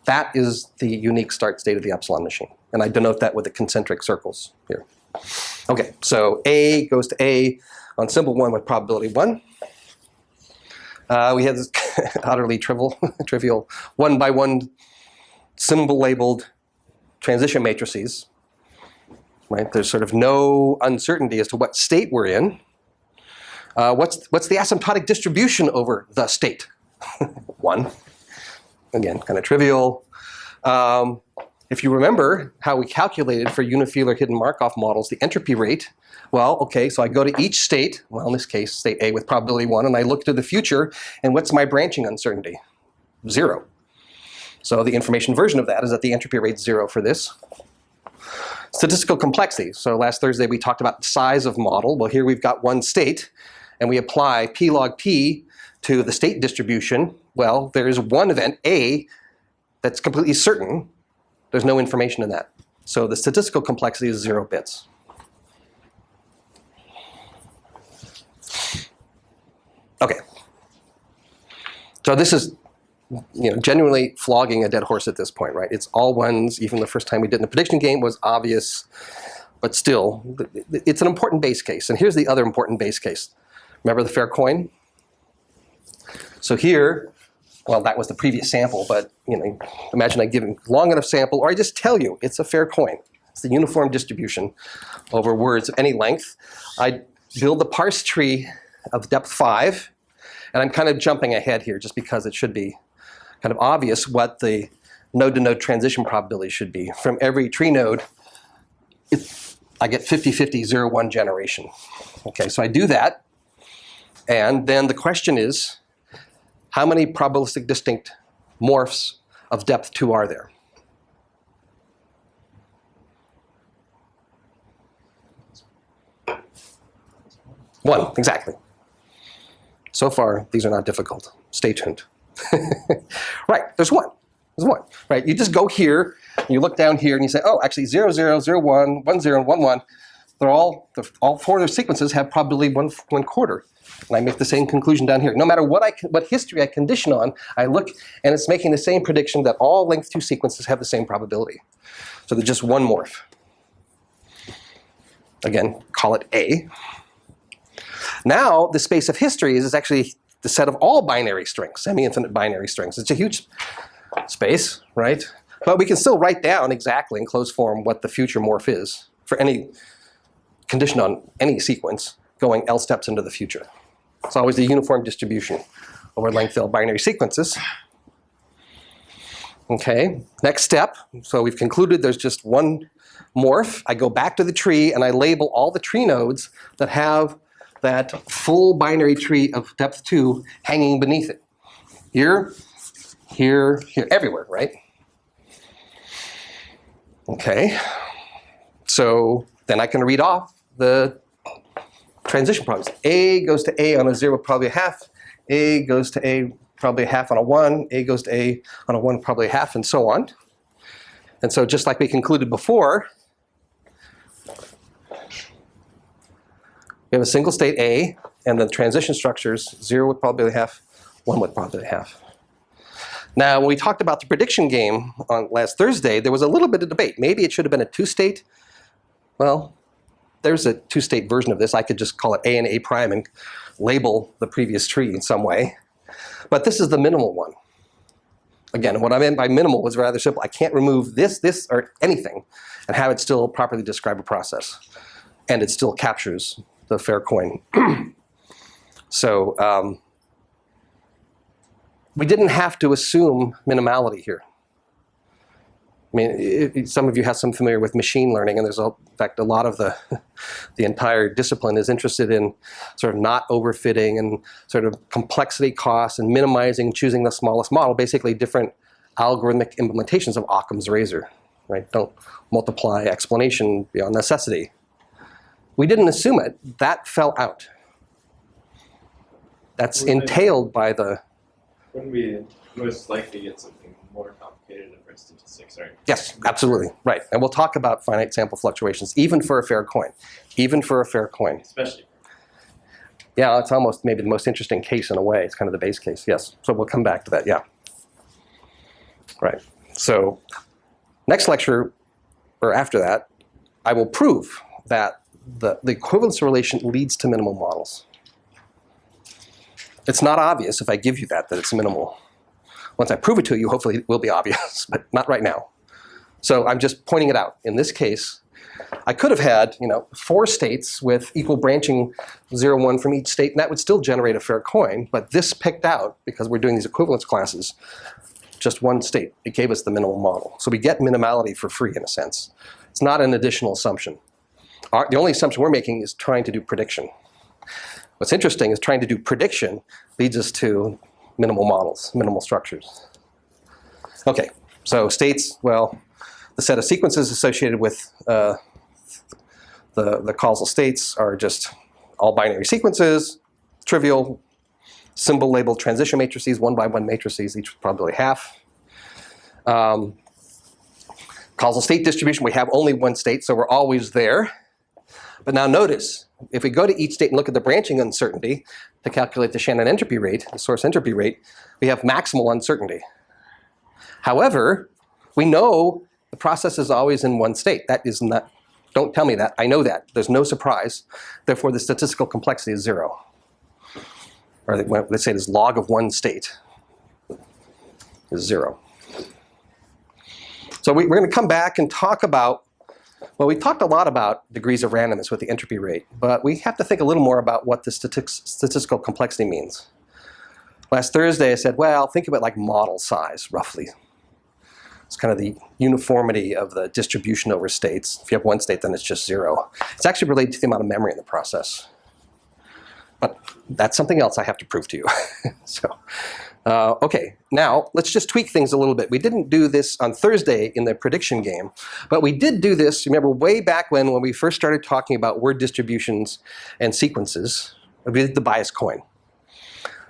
S1: that is the unique start state of the epsilon machine. And I denote that with the concentric circles here. Okay, so A goes to A on symbol 1 with probability 1. We have this utterly trivial 1 by 1 symbol labeled transition matrices. Right? There's sort of no uncertainty as to what state we're in. What's the asymptotic distribution over the state? 1. Again, kind of trivial. If you remember how we calculated for unifilar hidden Markov models the entropy rate, well, okay, so I go to each state, well, in this case, state A with probability 1, and I look to the future, and what's my branching uncertainty? 0. So the information version of that is that the entropy rate's 0 for this. Statistical complexity. So last Thursday we talked about the size of model. Well, here we've got 1 state, and we apply p log p to the state distribution. Well, there is 1 event, A, that's completely certain. There's no information in that. So the statistical complexity is 0 bits. Okay. So this is genuinely flogging a dead horse at this point, right? It's all ones. Even the first time we did in the prediction game was obvious, but still, it's an important base case. And here's the other important base case. Remember the fair coin? So here, well, that was the previous sample, but imagine I give a long enough sample, or I just tell you it's a fair coin. It's the uniform distribution over words of any length. I build the parse tree of depth 5, and I'm kind of jumping ahead here just because it should be kind of obvious what the node-to-node transition probability should be. From every tree node, I get 50-50, 0-1 generation. Okay, so I do that, and then the question is, how many probabilistic distinct morphs of depth 2 are there? One, exactly. So far, these are not difficult. Stay tuned. Right, there's 1. There's 1, right? You just go here, and you look down here, and you say, oh, actually 0, 0, 0, 1, 1, 0, and 1, 1. All 4 of their sequences have probability 1/4. And I make the same conclusion down here. No matter what history I condition on, I look, and it's making the same prediction that all length 2 sequences have the same probability. So there's just 1 morph. Again, call it A. Now, the space of history is actually the set of all binary strings, semi-infinite binary strings. It's a huge space, right? But we can still write down exactly in closed form what the future morph is for any condition on any sequence going L steps into the future. It's always a uniform distribution over length L binary sequences. Okay, next step. So we've concluded there's just one morph. I go back to the tree and I label all the tree nodes that have that full binary tree of depth 2 hanging beneath it. Here, here, here, everywhere, right? Okay, so then I can read off the transition problems. A goes to A on a 0, probably a half. A goes to A, probably a half on a 1. A goes to A on a 1, probably a half, and so on. And so just like we concluded before, we have a single state A, and the transition structures, 0 with probability half, 1 with probability half. Now, when we talked about the prediction game on last Thursday, there was a little bit of debate. Maybe it should have been a 2-state. Well, there's a 2-state version of this. I could just call it A and A prime and label the previous tree in some way. But this is the minimal one. Again, what I meant by minimal was rather simple. I can't remove this, or anything and have it still properly describe a process. And it still captures the fair coin. So we didn't have to assume minimality here. I mean, some of you have some familiar with machine learning, and there's in fact a lot of the entire discipline is interested in sort of not overfitting and sort of complexity costs and minimizing, choosing the smallest model, basically different algorithmic implementations of Occam's razor, right? Don't multiply explanation beyond necessity. We didn't assume it. That fell out. That's entailed by the...
S3: Wouldn't we most likely get something more complicated for statistics, right?
S1: Yes, absolutely, right. And we'll talk about finite sample fluctuations, even for a fair coin. Even for a fair coin.
S3: Especially.
S1: Yeah, it's almost maybe the most interesting case in a way. It's kind of the base case, yes. So we'll come back to that, yeah. Right, so next lecture, or after that, I will prove that the equivalence relation leads to minimal models. It's not obvious if I give you that it's minimal. Once I prove it to you, hopefully it will be obvious, but not right now. So I'm just pointing it out. In this case, I could have had 4 states with equal branching 0, 1 from each state, and that would still generate a fair coin, but this picked out, because we're doing these equivalence classes, just one state. It gave us the minimal model. So we get minimality for free in a sense. It's not an additional assumption. The only assumption we're making is trying to do prediction. What's interesting is trying to do prediction leads us to minimal models, minimal structures. Okay, so states, well, the set of sequences associated with the causal states are just all binary sequences, trivial, symbol labeled transition matrices, 1-by-1 matrices, each with probability half. Causal state distribution, we have only one state, so we're always there. But now notice, if we go to each state and look at the branching uncertainty to calculate the Shannon entropy rate, the source entropy rate, we have maximal uncertainty. However, we know the process is always in one state. That is not, don't tell me that, I know that. There's no surprise. Therefore, the statistical complexity is 0. Or let's say this log of one state is 0. So we're going to come back and talk about, well, we talked a lot about degrees of randomness with the entropy rate, but we have to think a little more about what the statistical complexity means. Last Thursday I said, well, think of it like model size, roughly. It's kind of the uniformity of the distribution over states. If you have one state, then it's just 0. It's actually related to the amount of memory in the process. But that's something else I have to prove to you. So, okay, now let's just tweak things a little bit. We didn't do this on Thursday in the prediction game, but we did do this, remember, way back when we first started talking about word distributions and sequences. We did the bias coin,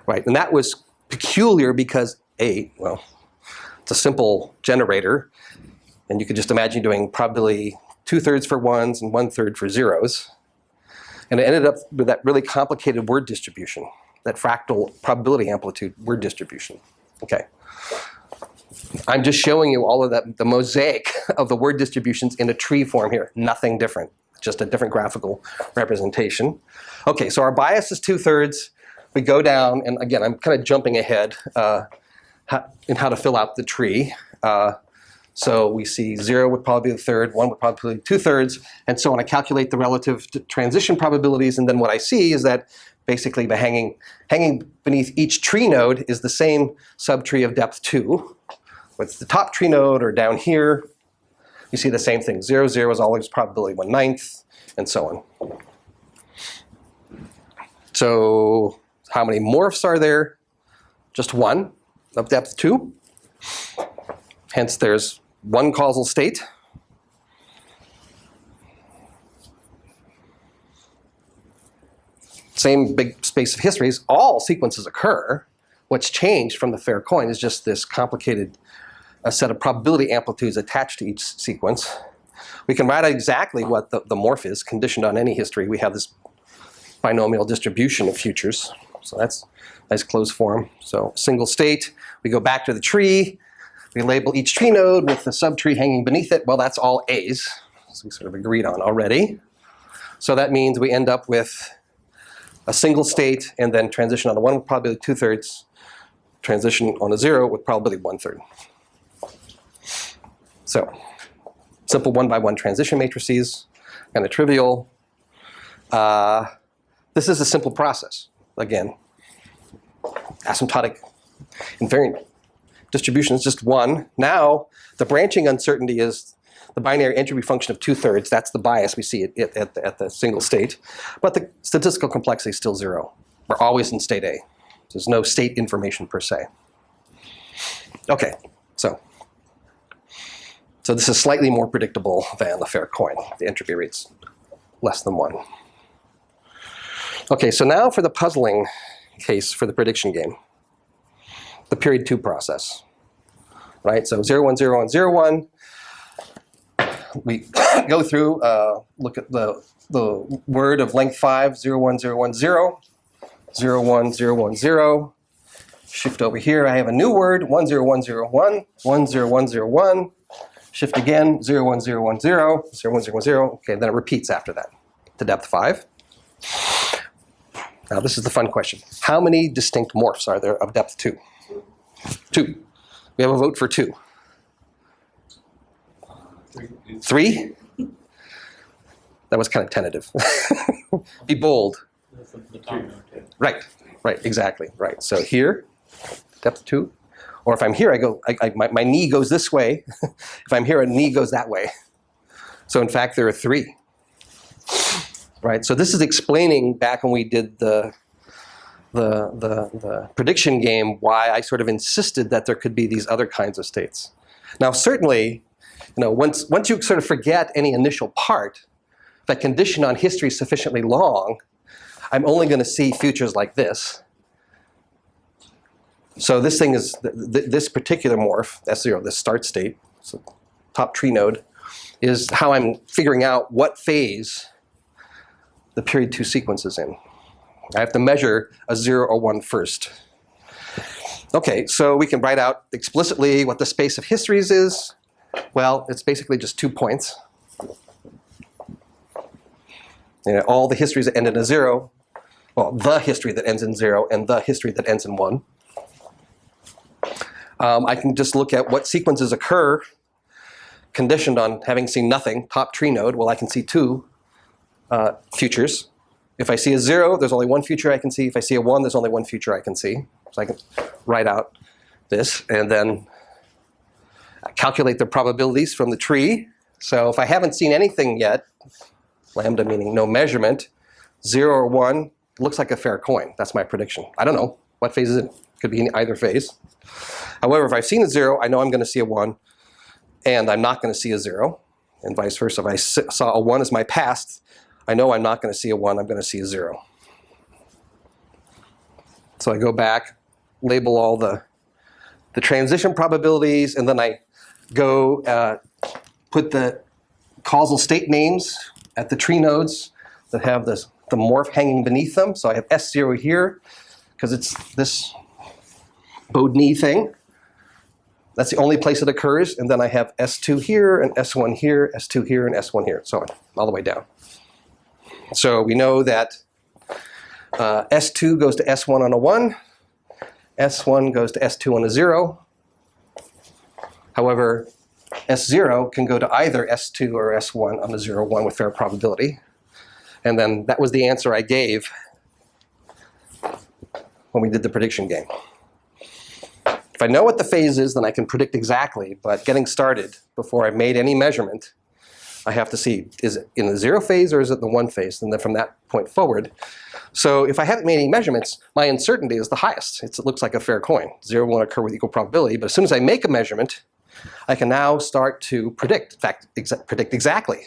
S1: right? And that was peculiar because well, it's a simple generator, and you could just imagine doing probably 2/3 for 1s and 1/3 for 0s. And it ended up with that really complicated word distribution, that fractal probability amplitude word distribution. Okay. I'm just showing you all of that, the mosaic of the word distributions in a tree form here. Nothing different. just a different graphical representation. Okay, so our bias is 2/3. We go down, and again, I'm kind of jumping ahead in how to fill out the tree. So we see 0 would probably be the third, 1 would probably be 2/3, and so on. I calculate the relative transition probabilities, and then what I see is that basically the hanging beneath each tree node is the same subtree of depth 2. What's the top tree node or down here, you see the same thing. 0, 0 is always probability 1/9, and so on. So how many morphs are there? Just one of depth 2. Hence there's one causal state. Same big space of histories. All sequences occur. What's changed from the fair coin is just this complicated set of probability amplitudes attached to each sequence. We can write out exactly what the morph is, conditioned on any history. We have this binomial distribution of futures. So that's nice closed form. So single state, we go back to the tree. We label each tree node with the subtree hanging beneath it. Well, that's all A's, as we sort of agreed on already. So that means we end up with a single state and then transition on a 1 with probability 2/3, transition on a 0 with probability 1/3. So simple 1-by-1 transition matrices, kind of trivial. This is a simple process. Again, asymptotic invariant distribution is just 1. Now, the branching uncertainty is the binary entropy function of 2/3. That's the bias we see at the single state. But the statistical complexity is still 0. We're always in state A. There's no state information per se. Okay, so this is slightly more predictable than the fair coin. The entropy rate's less than 1. Okay, so now for the puzzling case for the prediction game. The period 2 process, right? So 0, 1, 0, 1, 0, 1. We go through, look at the word of length 5, 0, 1, 0, 1, 0, 0, 1, 0, 1, 0. Shift over here, I have a new word, 1, 0, 1, 0, 1, 1, 0, 1, 0, 1. Shift again, 0, 1, 0, 1, 0, 0, 1, 0, 1, 0. Okay, then it repeats after that to depth 5. Now this is the fun question. How many distinct morphs are there of depth 2? 2. We have a vote for 2. 3? That was kind of tentative. Be bold. Right, exactly, right. So here, depth 2. Or if I'm here, my knee goes this way. If I'm here, a knee goes that way. So in fact, there are 3. Right, so this is explaining back when we did the prediction game why I sort of insisted that there could be these other kinds of states. Now certainly, once you sort of forget any initial part, that condition on history is sufficiently long, I'm only going to see futures like this. So this thing is, this particular morph, S0, this start state, so top tree node, is how I'm figuring out what phase the period 2 sequence is in. I have to measure a 0 or 1 first. Okay, so we can write out explicitly what the space of histories is. Well, it's basically just 2 points. All the histories that end in a 0, well, the history that ends in 0 and the history that ends in 1. I can just look at what sequences occur conditioned on having seen nothing, top tree node. Well, I can see 2 futures. If I see a 0, there's only 1 future I can see. If I see a 1, there's only 1 future I can see. So I can write out this and then calculate the probabilities from the tree. So if I haven't seen anything yet, lambda meaning no measurement, 0 or 1 looks like a fair coin. That's my prediction. I don't know what phase is it. Could be in either phase. However, if I've seen a 0, I know I'm going to see a 1, and I'm not going to see a 0, and vice versa. If I saw a 1 as my past, I know I'm not going to see a 1, I'm going to see a 0. So I go back, label all the transition probabilities, and then I go put the causal state names at the tree nodes that have the morph hanging beneath them. So I have S0 here, because it's this Bodney thing. That's the only place it occurs, and then I have S2 here, and S1 here, S2 here, and S1 here, so on, all the way down. So we know that S2 goes to S1 on a 1, S1 goes to S2 on a 0. However, S0 can go to either S2 or S1 on a 0, 1 with fair probability. And then that was the answer I gave when we did the prediction game. If I know what the phase is, then I can predict exactly, but getting started before I've made any measurement, I have to see, is it in the 0 phase or is it the 1 phase? And then from that point forward. So if I haven't made any measurements, my uncertainty is the highest. It looks like a fair coin. 0 won't occur with equal probability, but as soon as I make a measurement, I can now start to predict, in fact, predict exactly.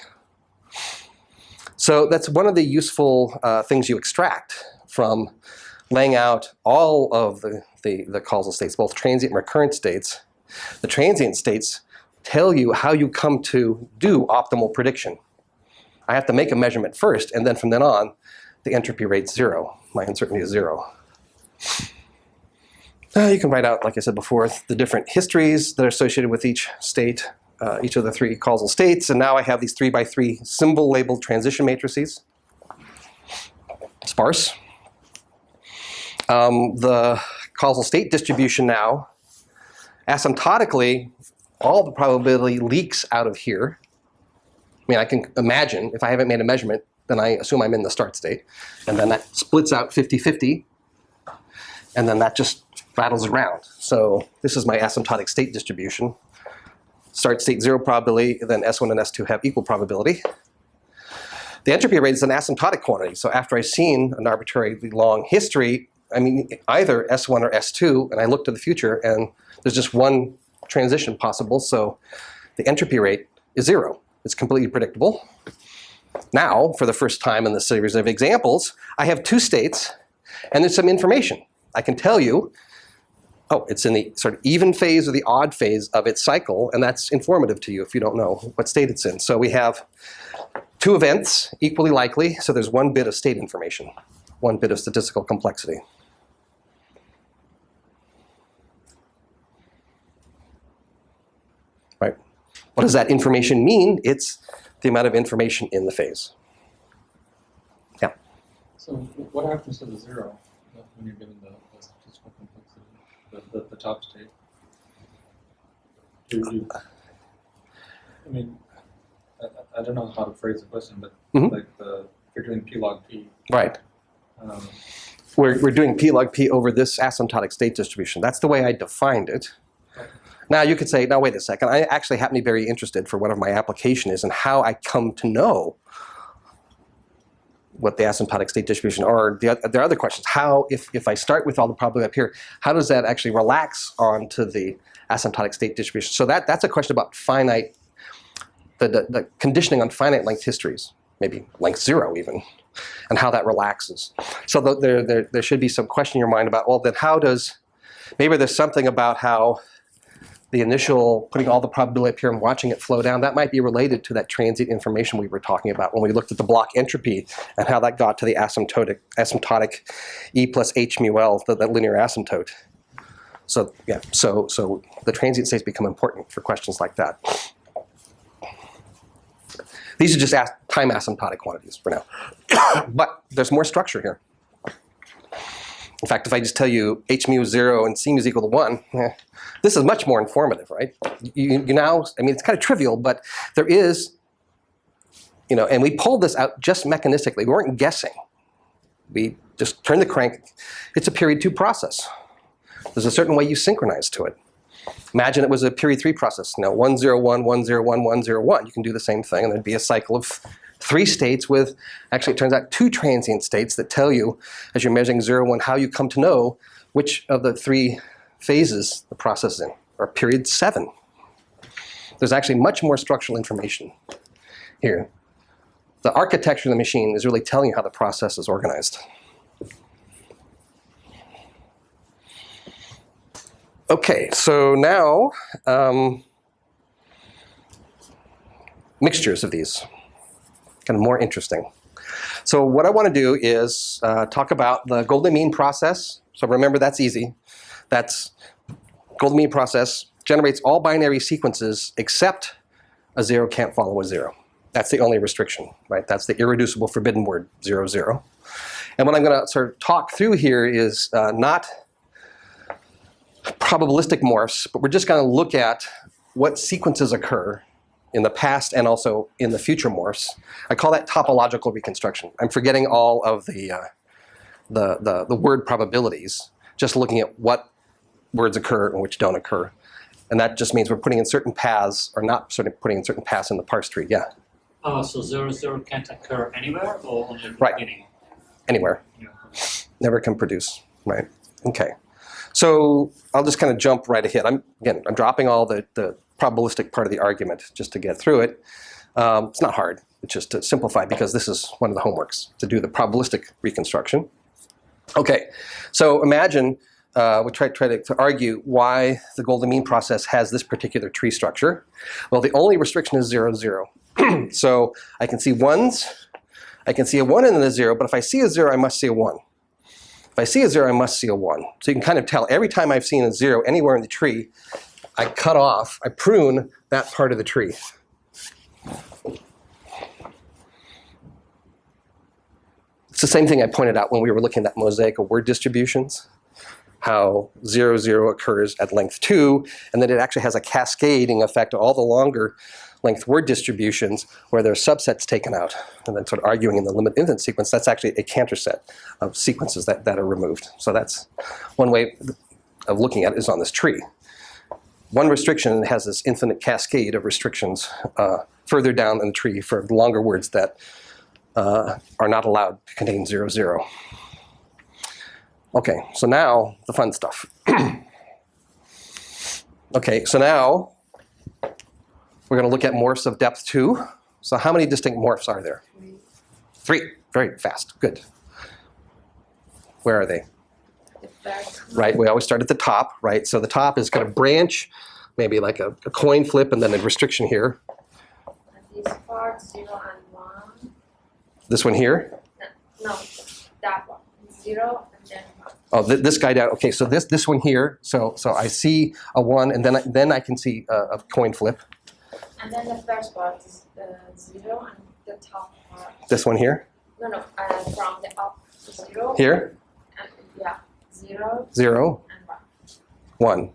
S1: So that's one of the useful things you extract from laying out all of the causal states, both transient and recurrent states. The transient states tell you how you come to do optimal prediction. I have to make a measurement first, and then from then on, the entropy rate's 0. My uncertainty is 0. You can write out, like I said before, the different histories that are associated with each state, each of the 3 causal states, and now I have these 3x3 symbol-labeled transition matrices. Sparse. The causal state distribution now, asymptotically, all the probability leaks out of here. I mean, I can imagine, if I haven't made a measurement, then I assume I'm in the start state. And then that splits out 50-50. And then that just rattles around. So this is my asymptotic state distribution. Start state 0 probability, then S1 and S2 have equal probability. The entropy rate is an asymptotic quantity. So after I've seen an arbitrarily long history, I mean, either S1 or S2, and I look to the future, and there's just one transition possible, so the entropy rate is 0. It's completely predictable. Now, for the first time in the series of examples, I have 2 states, and there's some information. I can tell you, oh, it's in the sort of even phase or the odd phase of its cycle, and that's informative to you if you don't know what state it's in. So we have 2 events, equally likely, so there's 1 bit of state information, 1 bit of statistical complexity. Right. What does that information mean? It's the amount of information in the phase. Yeah.
S2: So what happens to the 0 when you're given the statistical complexity, the top state? I mean, I don't know how to phrase the question, but like you're doing P log P.
S1: Right. We're doing P log P over this asymptotic state distribution. That's the way I defined it. Now you could say, now wait a second, I actually happen to be very interested for whatever my application is and how I come to know what the asymptotic state distribution, or there are other questions. How, if I start with all the probability up here, how does that actually relax onto the asymptotic state distribution? So that's a question about finite, the conditioning on finite length histories, maybe length 0 even, and how that relaxes. So there should be some question in your mind about, well, then how does, maybe there's something about how the initial putting all the probability up here and watching it flow down, that might be related to that transient information we were talking about when we looked at the block entropy and how that got to the asymptotic E plus H mu L, that linear asymptote. So yeah, so the transient states become important for questions like that. These are just time asymptotic quantities for now. But there's more structure here. In fact, if I just tell you H mu is 0 and C mu is equal to 1, this is much more informative, right? You now, I mean, it's kind of trivial, but there is, you know, and we pulled this out just mechanistically. We weren't guessing. We just turned the crank. It's a period 2 process. There's a certain way you synchronize to it. Imagine it was a period 3 process. You know, 1, 0, 1, 1, 0, 1, 1, 0, 1. You can do the same thing, and there'd be a cycle of 3 states with, actually it turns out 2 transient states that tell you, as you're measuring 0, 1, how you come to know which of the 3 phases the process is in, or period 7. There's actually much more structural information here. The architecture of the machine is really telling you how the process is organized. Okay, so now mixtures of these, kind of more interesting. So what I want to do is talk about the golden mean process. So remember, that's easy. That's golden mean process generates all binary sequences except a 0 can't follow a 0. That's the only restriction, right? That's the irreducible forbidden word, 0, 0. And what I'm going to sort of talk through here is not probabilistic morphs, but we're just going to look at what sequences occur in the past and also in the future morphs. I call that topological reconstruction. I'm forgetting all of the word probabilities, just looking at what words occur and which don't occur. And that just means we're putting in certain paths or not sort of putting in certain paths in the parse tree. Yeah.
S6: Oh, so 0, 0 can't occur anywhere or only at the
S1: Right.
S6: beginning?
S1: Anywhere.
S6: Yeah.
S1: Never can produce. Right. Okay. So I'll just kind of jump right ahead. I'm dropping all the probabilistic part of the argument just to get through it. It's not hard. It's just to simplify because this is one of the homeworks, to do the probabilistic reconstruction. Okay. So imagine we try to argue why the golden mean process has this particular tree structure. Well, the only restriction is 0, 0. So I can see ones, I can see a 1 and then a 0, but if I see a 0, I must see a 1. If I see a 0, I must see a 1. So you can kind of tell every time I've seen a 0 anywhere in the tree, I cut off, I prune that part of the tree. It's the same thing I pointed out when we were looking at that mosaic of word distributions, how 0, 0 occurs at length 2, and then it actually has a cascading effect of all the longer length word distributions where there are subsets taken out. And then sort of arguing in the limit infinite sequence, that's actually a Cantor set of sequences that are removed. So that's one way of looking at it is on this tree. One restriction has this infinite cascade of restrictions further down in the tree for longer words that are not allowed to contain 0, 0. Okay, so now the fun stuff. Okay, so now we're going to look at morphs of depth 2. So how many distinct morphs are there? 3. Very fast. Good. Where are they? Right, we always start at the top, right? So the top is going to branch, maybe like a coin flip and then a restriction here.
S7: And this part, 0 and 1.
S1: This one here?
S7: No, that one. 0 and then 1.
S1: Oh, this guy down. Okay, so this one here. So I see a 1 and then I can see a coin flip.
S7: And then the first part is 0 and the top part.
S1: This one here?
S7: No, from the up to 0.
S1: Here?
S7: And, yeah, 0.
S1: 0.
S7: And
S1: 1.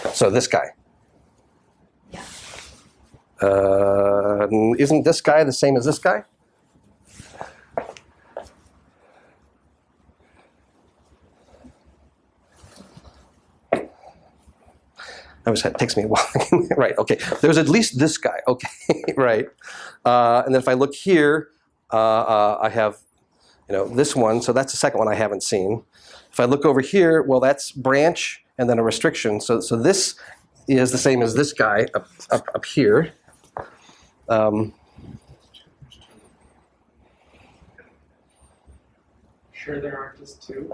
S7: 1.
S1: So this guy.
S7: Yeah.
S1: Isn't this guy the same as this guy? It takes me a while. Right, okay. There's at least this guy. Okay, right. And then if I look here, I have this one. So that's the second one I haven't seen. If I look over here, well, that's branch and then a restriction. So this is the same as this guy up here.
S3: Sure there aren't just 2?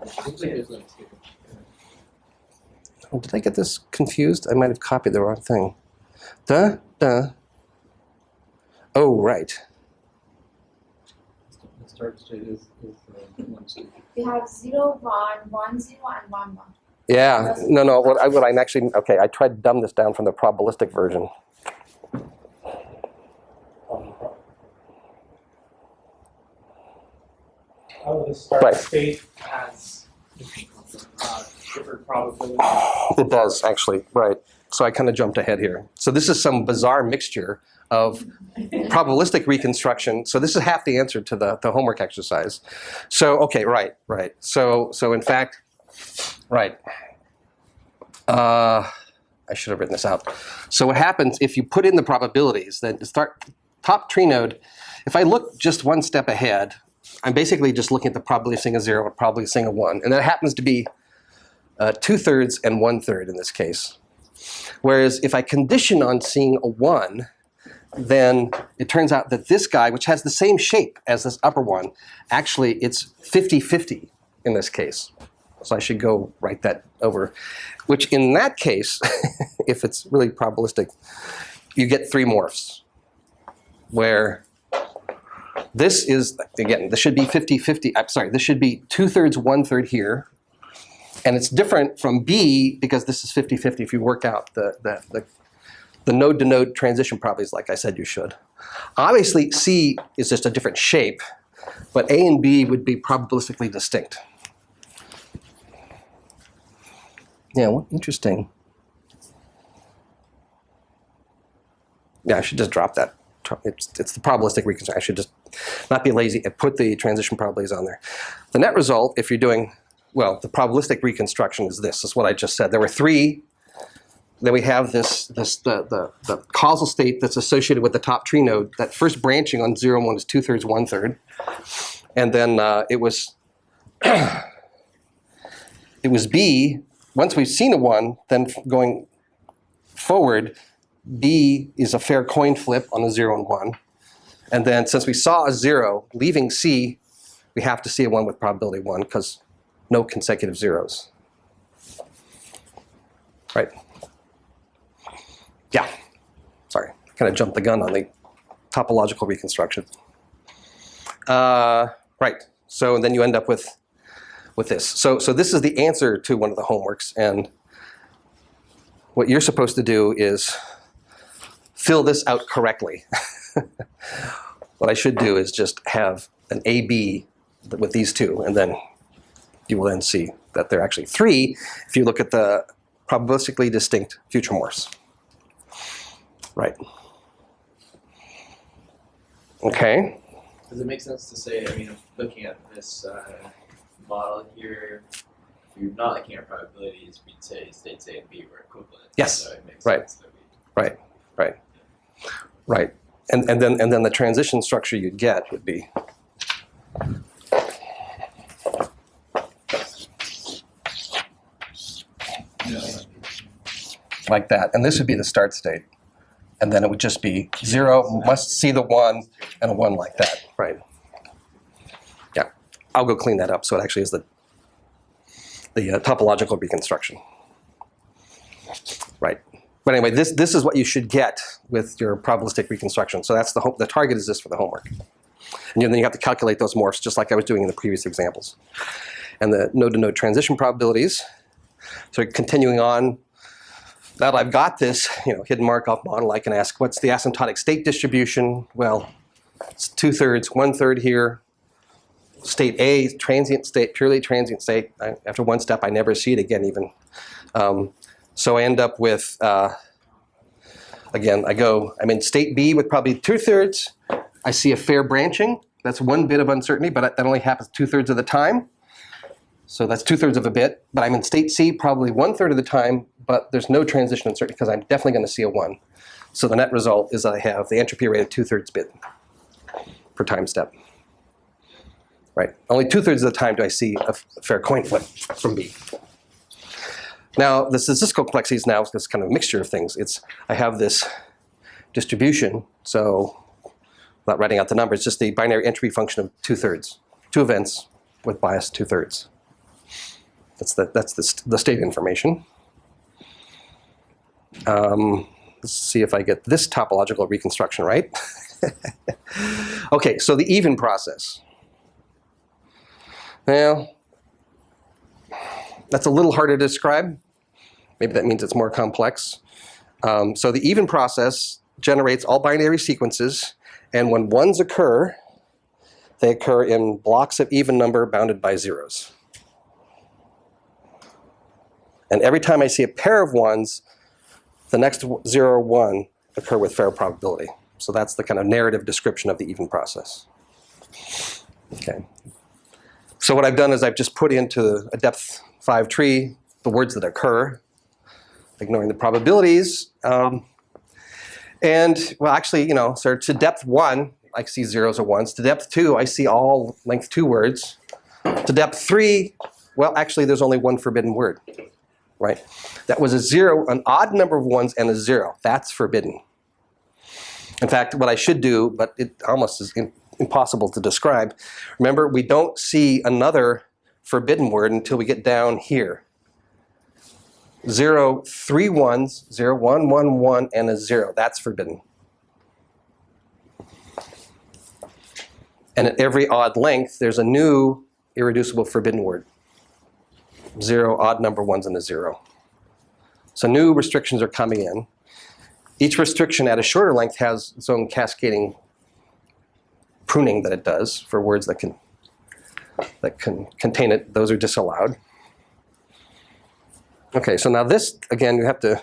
S1: Oh, did I get this confused? I might have copied the wrong thing. Duh, duh. Oh, right.
S2: The start state is 1 state.
S7: We have 0, 1, 1, 0, and 1, 1.
S1: Yeah, no. What I'm actually, okay, I tried to dumb this down from the probabilistic version.
S3: Oh, the start
S1: Right.
S3: state has different probabilities.
S1: It does, actually, right. So I kind of jumped ahead here. So this is some bizarre mixture of probabilistic reconstruction. So this is half the answer to the homework exercise. So, okay, right. So in fact, right. I should have written this out. So what happens if you put in the probabilities, then to start top tree node, if I look just one step ahead, I'm basically just looking at the probability of seeing a 0 and probability of seeing a 1. And that happens to be 2/3 and 1/3 in this case. Whereas if I condition on seeing a 1, then it turns out that this guy, which has the same shape as this upper one, actually it's 50-50 in this case. So I should go write that over. Which in that case, if it's really probabilistic, you get 3 morphs. Where this is, again, this should be 50-50. I'm sorry, this should be 2/3, 1/3 here. And it's different from B because this is 50-50 if you work out the node-to-node transition properties like I said you should. Obviously, C is just a different shape, but A and B would be probabilistically distinct. Yeah, well, interesting. Yeah, I should just drop that. It's the probabilistic reconstruction. I should just not be lazy and put the transition probabilities on there. The net result, if you're doing, well, the probabilistic reconstruction is this. This is what I just said. There were 3. Then we have the causal state that's associated with the top tree node. That first branching on 0 and 1 is 2/3, 1/3. And then it was B. Once we've seen a 1, then going forward, B is a fair coin flip on a 0 and 1. And then since we saw a 0, leaving C, we have to see a 1 with probability 1 because no consecutive zeros. Right? Yeah. Sorry, kind of jumped the gun on the topological reconstruction. Right. So then you end up with this. So this is the answer to one of the homeworks, and what you're supposed to do is fill this out correctly. What I should do is just have an AB with these 2, and then you will then see that there are actually 3 if you look at the probabilistically distinct future morphs. Right. Okay.
S3: Does it make sense to say, I mean, looking at this model here, if you're not looking at probabilities, we'd say states A and B were equivalent.
S1: Yes.
S3: So it makes
S1: Right.
S3: sense that we...
S1: Right. And then the transition structure you'd get would be like that. And this would be the start state. And then it would just be 0, must see the 1, and a 1 like that. Right. Yeah. I'll go clean that up so it actually is the topological reconstruction. Right. But anyway, this is what you should get with your probabilistic reconstruction. So that's the target is this for the homework. And then you have to calculate those morphs just like I was doing in the previous examples. And the node-to-node transition probabilities. So continuing on, now that I've got this hidden Markov model, I can ask, what's the asymptotic state distribution? Well, it's 2/3, 1/3 here. State A, transient state, purely transient state. After one step, I never see it again even. So I end up with, again, I'm in state B with probably 2/3. I see a fair branching. That's 1 bit of uncertainty, but that only happens 2/3 of the time. So that's 2/3 of a bit. But I'm in state C probably 1/3 of the time, but there's no transition uncertainty because I'm definitely going to see a 1. So the net result is that I have the entropy rate of 2/3 bit per time step. Right. Only 2/3 of the time do I see a fair coin flip from B. Now, the statistical complexity is now this kind of mixture of things. I have this distribution, so not writing out the number, it's just the binary entropy function of 2/3. 2 events with bias 2/3. That's the state information. Let's see if I get this topological reconstruction right. Okay, so the even process. Well, that's a little harder to describe. Maybe that means it's more complex. So the even process generates all binary sequences, and when 1s occur, they occur in blocks of even number bounded by zeros. And every time I see a pair of 1s, the next 0 or 1 occur with fair probability. So that's the kind of narrative description of the even process. Okay. So what I've done is I've just put into a depth 5 tree the words that occur, ignoring the probabilities. And well, actually, so to depth 1, I see 0s or 1s. To depth 2, I see all length 2 words. To depth 3, well, actually, there's only 1 forbidden word, right? That was a 0, an odd number of 1s and a 0. That's forbidden. In fact, what I should do, but it almost is impossible to describe. Remember, we don't see another forbidden word until we get down here. 0, 3 1s, 0, 1, 1, 1, and a 0. That's forbidden. And at every odd length, there's a new irreducible forbidden word. 0, odd number ones, and a 0. So new restrictions are coming in. Each restriction at a shorter length has its own cascading pruning that it does for words that can contain it. Those are disallowed. Okay, so now this, again, you have to,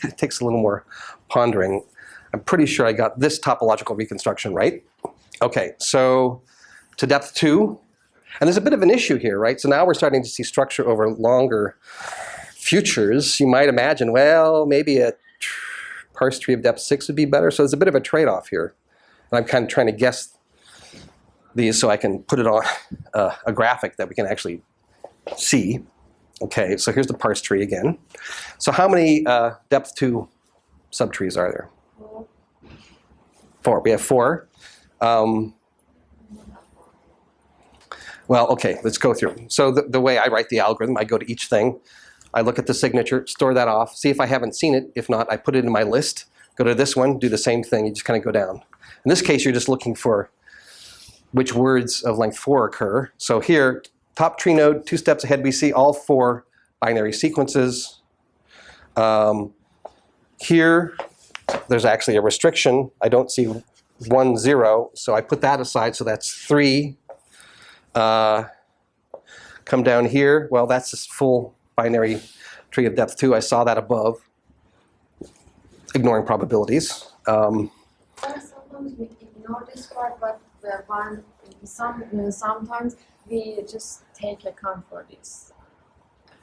S1: it takes a little more pondering. I'm pretty sure I got this topological reconstruction right. Okay, so to depth 2, and there's a bit of an issue here, right? So now we're starting to see structure over longer futures. You might imagine, well, maybe a parse tree of depth 6 would be better. So there's a bit of a trade-off here. And I'm kind of trying to guess these so I can put it on a graphic that we can actually see. Okay, so here's the parse tree again. So how many depth 2 subtrees are there? 4. We have 4. Well, okay, let's go through. So the way I write the algorithm, I go to each thing. I look at the signature, store that off, see if I haven't seen it. If not, I put it in my list. Go to this one, do the same thing. You just kind of go down. In this case, you're just looking for which words of length 4 occur. So here, top tree node, 2 steps ahead, we see all 4 binary sequences. Here, there's actually a restriction. I don't see 1, 0, so I put that aside, so that's 3. Come down here, well, that's this full binary tree of depth 2. I saw that above, ignoring probabilities.
S7: Sometimes we ignore this part, but sometimes we just take account for this.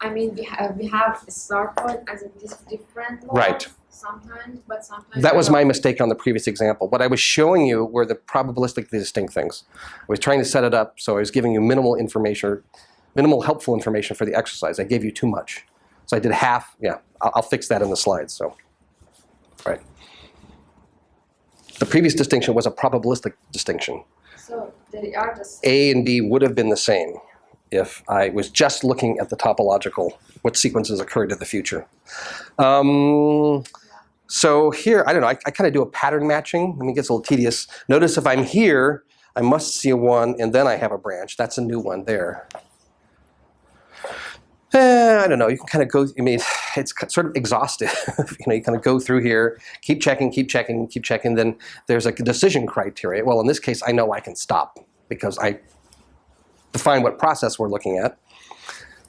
S7: I mean, we have a start point as a different one
S1: Right.
S7: sometimes, but sometimes
S1: That was my mistake on the previous example. What I was showing you were the probabilistically distinct things. I was trying to set it up so I was giving you minimal information, minimal helpful information for the exercise. I gave you too much. So I did half. Yeah, I'll fix that in the slides. So, right. The previous distinction was a probabilistic distinction.
S7: So they are just
S1: A and B would have been the same if I was just looking at the topological, what sequences occurred in the future. So here, I don't know, I kind of do a pattern matching. I mean, it gets a little tedious. Notice if I'm here, I must see a 1, and then I have a branch. That's a new one there. I don't know, you can kind of go, I mean, it's sort of exhaustive. You kind of go through here, keep checking, then there's a decision criteria. Well, in this case, I know I can stop because I define what process we're looking at.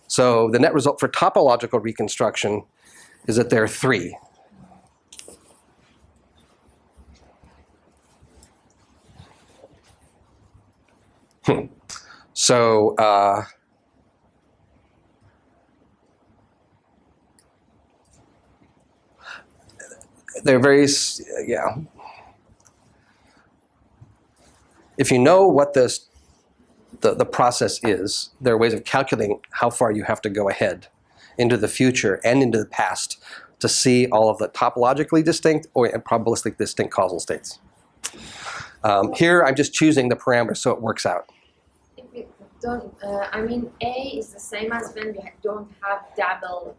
S1: So the net result for topological reconstruction is that there are 3. So they're very, yeah. If you know what the process is, there are ways of calculating how far you have to go ahead into the future and into the past to see all of the topologically distinct or probabilistically distinct causal states. Here, I'm just choosing the parameters so it works out.
S7: if we don't. I mean, A is the same as when we don't have double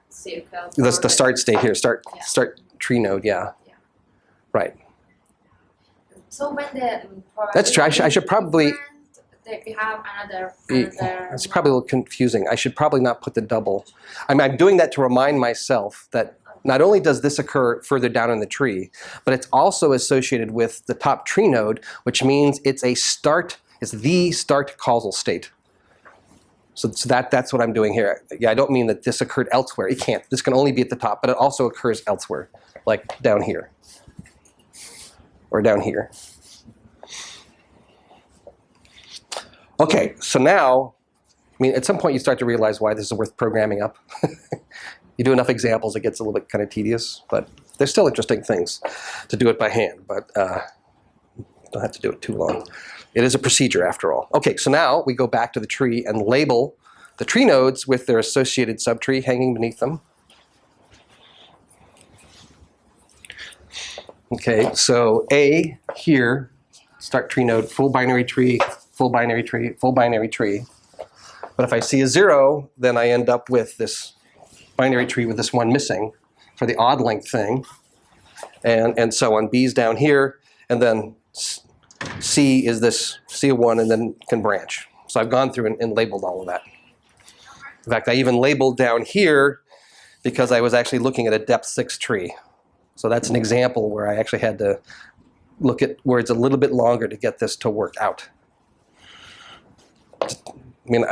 S7: circle.
S1: That's the start state here. Start tree node. Yeah.
S7: Yeah.
S1: Right.
S7: So when the
S1: That's true. I should probably.
S7: we have another.
S1: It's probably a little confusing. I should probably not put the double. I mean, I'm doing that to remind myself that not only does this occur further down in the tree, but it's also associated with the top tree node, which means it's a start. It's the start causal state. So that's what I'm doing here. Yeah, I don't mean that this occurred elsewhere. It can't. This can only be at the top, but it also occurs elsewhere, like down here or down here. Okay, so now, I mean, at some point you start to realize why this is worth programming up. You do enough examples, it gets a little bit kind of tedious, but there's still interesting things to do it by hand, but don't have to do it too long. It is a procedure after all. Okay, so now we go back to the tree and label the tree nodes with their associated subtree hanging beneath them. Okay, so A here, start tree node, full binary tree, full binary tree, full binary tree. But if I see a 0, then I end up with this binary tree with this 1 missing for the odd length thing, and so on. B's down here, and then C is this C1, and then can branch. So I've gone through and labeled all of that. In fact, I even labeled down here because I was actually looking at a depth 6 tree. So that's an example where I actually had to look at words a little bit longer to get this to work out. I mean,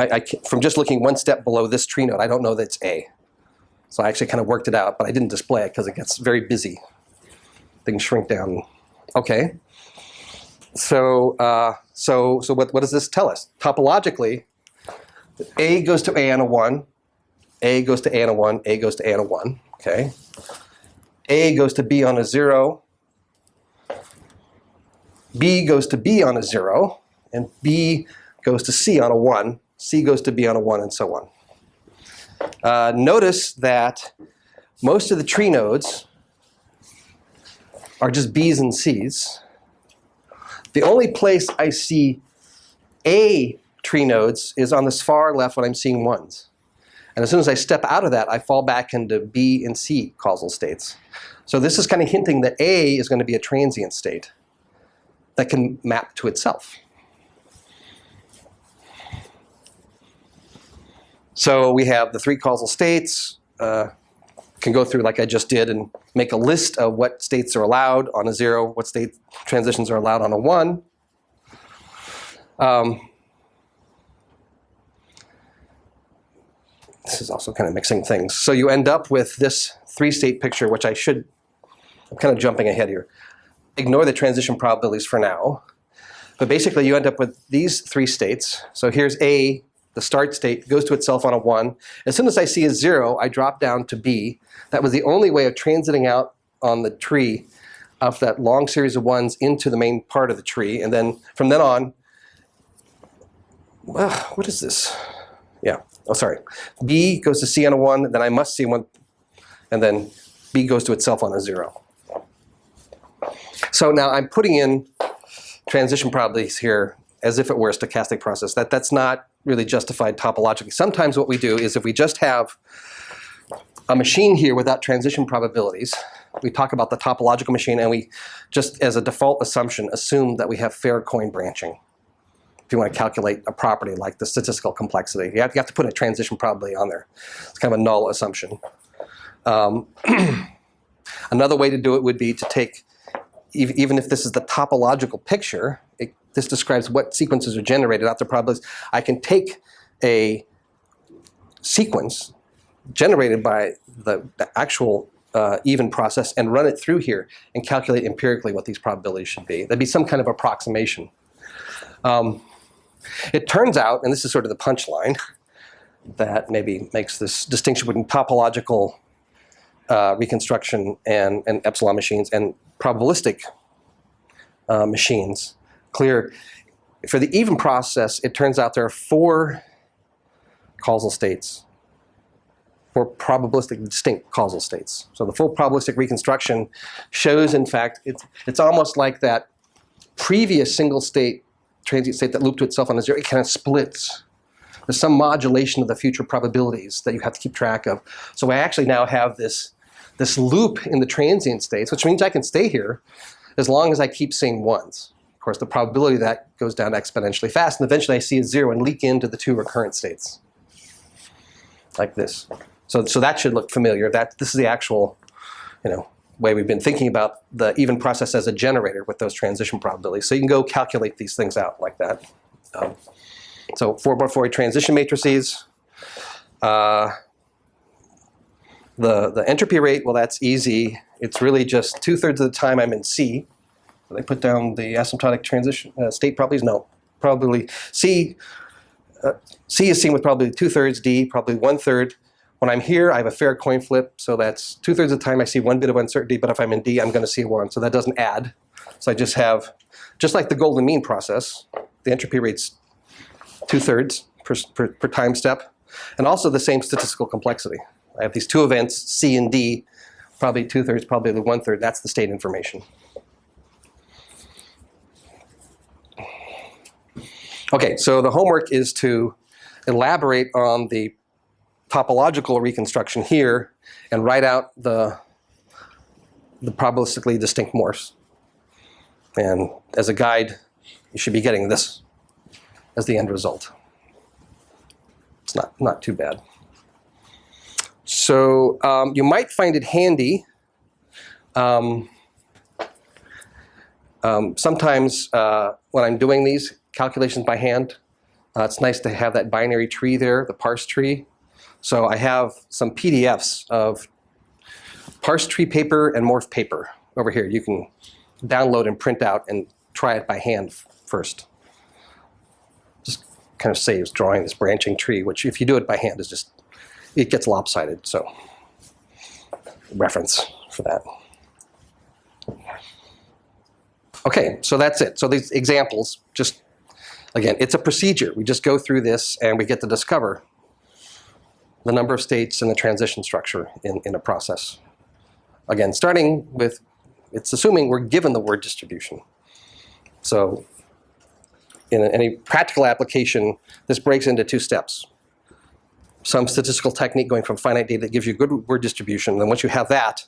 S1: from just looking one step below this tree node, I don't know that it's A. So I actually kind of worked it out, but I didn't display it because it gets very busy. Things shrink down. Okay. So what does this tell us? Topologically, A goes to A on a 1, A goes to A on a 1, A goes to A on a 1. Okay. A goes to B on a 0, B goes to B on a 0, and B goes to C on a 1, C goes to B on a 1, and so on. Notice that most of the tree nodes are just B's and C's. The only place I see A tree nodes is on this far left when I'm seeing 1s. And as soon as I step out of that, I fall back into B and C causal states. So this is kind of hinting that A is going to be a transient state that can map to itself. So we have the 3 causal states. Can go through like I just did and make a list of what states are allowed on a 0, what state transitions are allowed on a 1. This is also kind of mixing things. So you end up with this 3-state picture, which I'm kind of jumping ahead here. Ignore the transition probabilities for now. But basically you end up with these 3 states. So here's A, the start state, goes to itself on a 1. As soon as I see a 0, I drop down to B. That was the only way of transiting out on the tree of that long series of 1s into the main part of the tree. And then from then on, what is this? Yeah, oh sorry. B goes to C on a 1, then I must see 1, and then B goes to itself on a 0. So now I'm putting in transition probabilities here as if it were a stochastic process. That's not really justified topologically. Sometimes what we do is if we just have a machine here without transition probabilities, we talk about the topological machine and we just as a default assumption assume that we have fair coin branching. If you want to calculate a property like the statistical complexity, you have to put a transition probability on there. It's kind of a null assumption. Another way to do it would be to take, even if this is the topological picture, this describes what sequences are generated out the probabilities. I can take a sequence generated by the actual even process and run it through here and calculate empirically what these probabilities should be. That'd be some kind of approximation. It turns out, and this is sort of the punchline, that maybe makes this distinction between topological reconstruction and epsilon machines and probabilistic machines clear. For the even process, it turns out there are 4 causal states, 4 probabilistic distinct causal states. So the full probabilistic reconstruction shows, in fact, it's almost like that previous single state, transient state that looped to itself on a 0, it kind of splits. There's some modulation of the future probabilities that you have to keep track of. So I actually now have this loop in the transient states, which means I can stay here as long as I keep seeing 1s. Of course, the probability of that goes down exponentially fast, and eventually I see a 0 and leak into the 2 recurrent states, like this. So that should look familiar. This is the actual, way we've been thinking about the even process as a generator with those transition probabilities. So you can go calculate these things out like that. So 4x4 transition matrices. The entropy rate, well, that's easy. It's really just 2/3 of the time I'm in C. Did I put down the asymptotic transition state probabilities? No. Probably C. C is seen with probably 2/3, D probably 1/3. When I'm here, I have a fair coin flip, so that's 2/3 of the time I see 1 bit of uncertainty, but if I'm in D, I'm going to see 1, so that doesn't add. So I just have, just like the golden mean process, the entropy rate's 2/3 per time step, and also the same statistical complexity. I have these 2 events, C and D, probably 2/3, probably 1/3, that's the state information. Okay, so the homework is to elaborate on the topological reconstruction here and write out the probabilistically distinct morphs. And as a guide, you should be getting this as the end result. It's not too bad. So you might find it handy. Sometimes when I'm doing these calculations by hand, it's nice to have that binary tree there, the parse tree. So I have some PDFs of parse tree paper and morph paper over here. You can download and print out and try it by hand first. Just kind of saves drawing this branching tree, which if you do it by hand is just, it gets lopsided. So reference for that. Okay, so that's it. So these examples, just, again, it's a procedure. We just go through this and we get to discover the number of states and the transition structure in a process. Again, starting with, it's assuming we're given the word distribution. So in any practical application, this breaks into 2 steps. Some statistical technique going from finite data that gives you good word distribution. And then once you have that,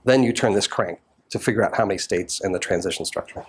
S1: then you turn this crank to figure out how many states and the transition structure.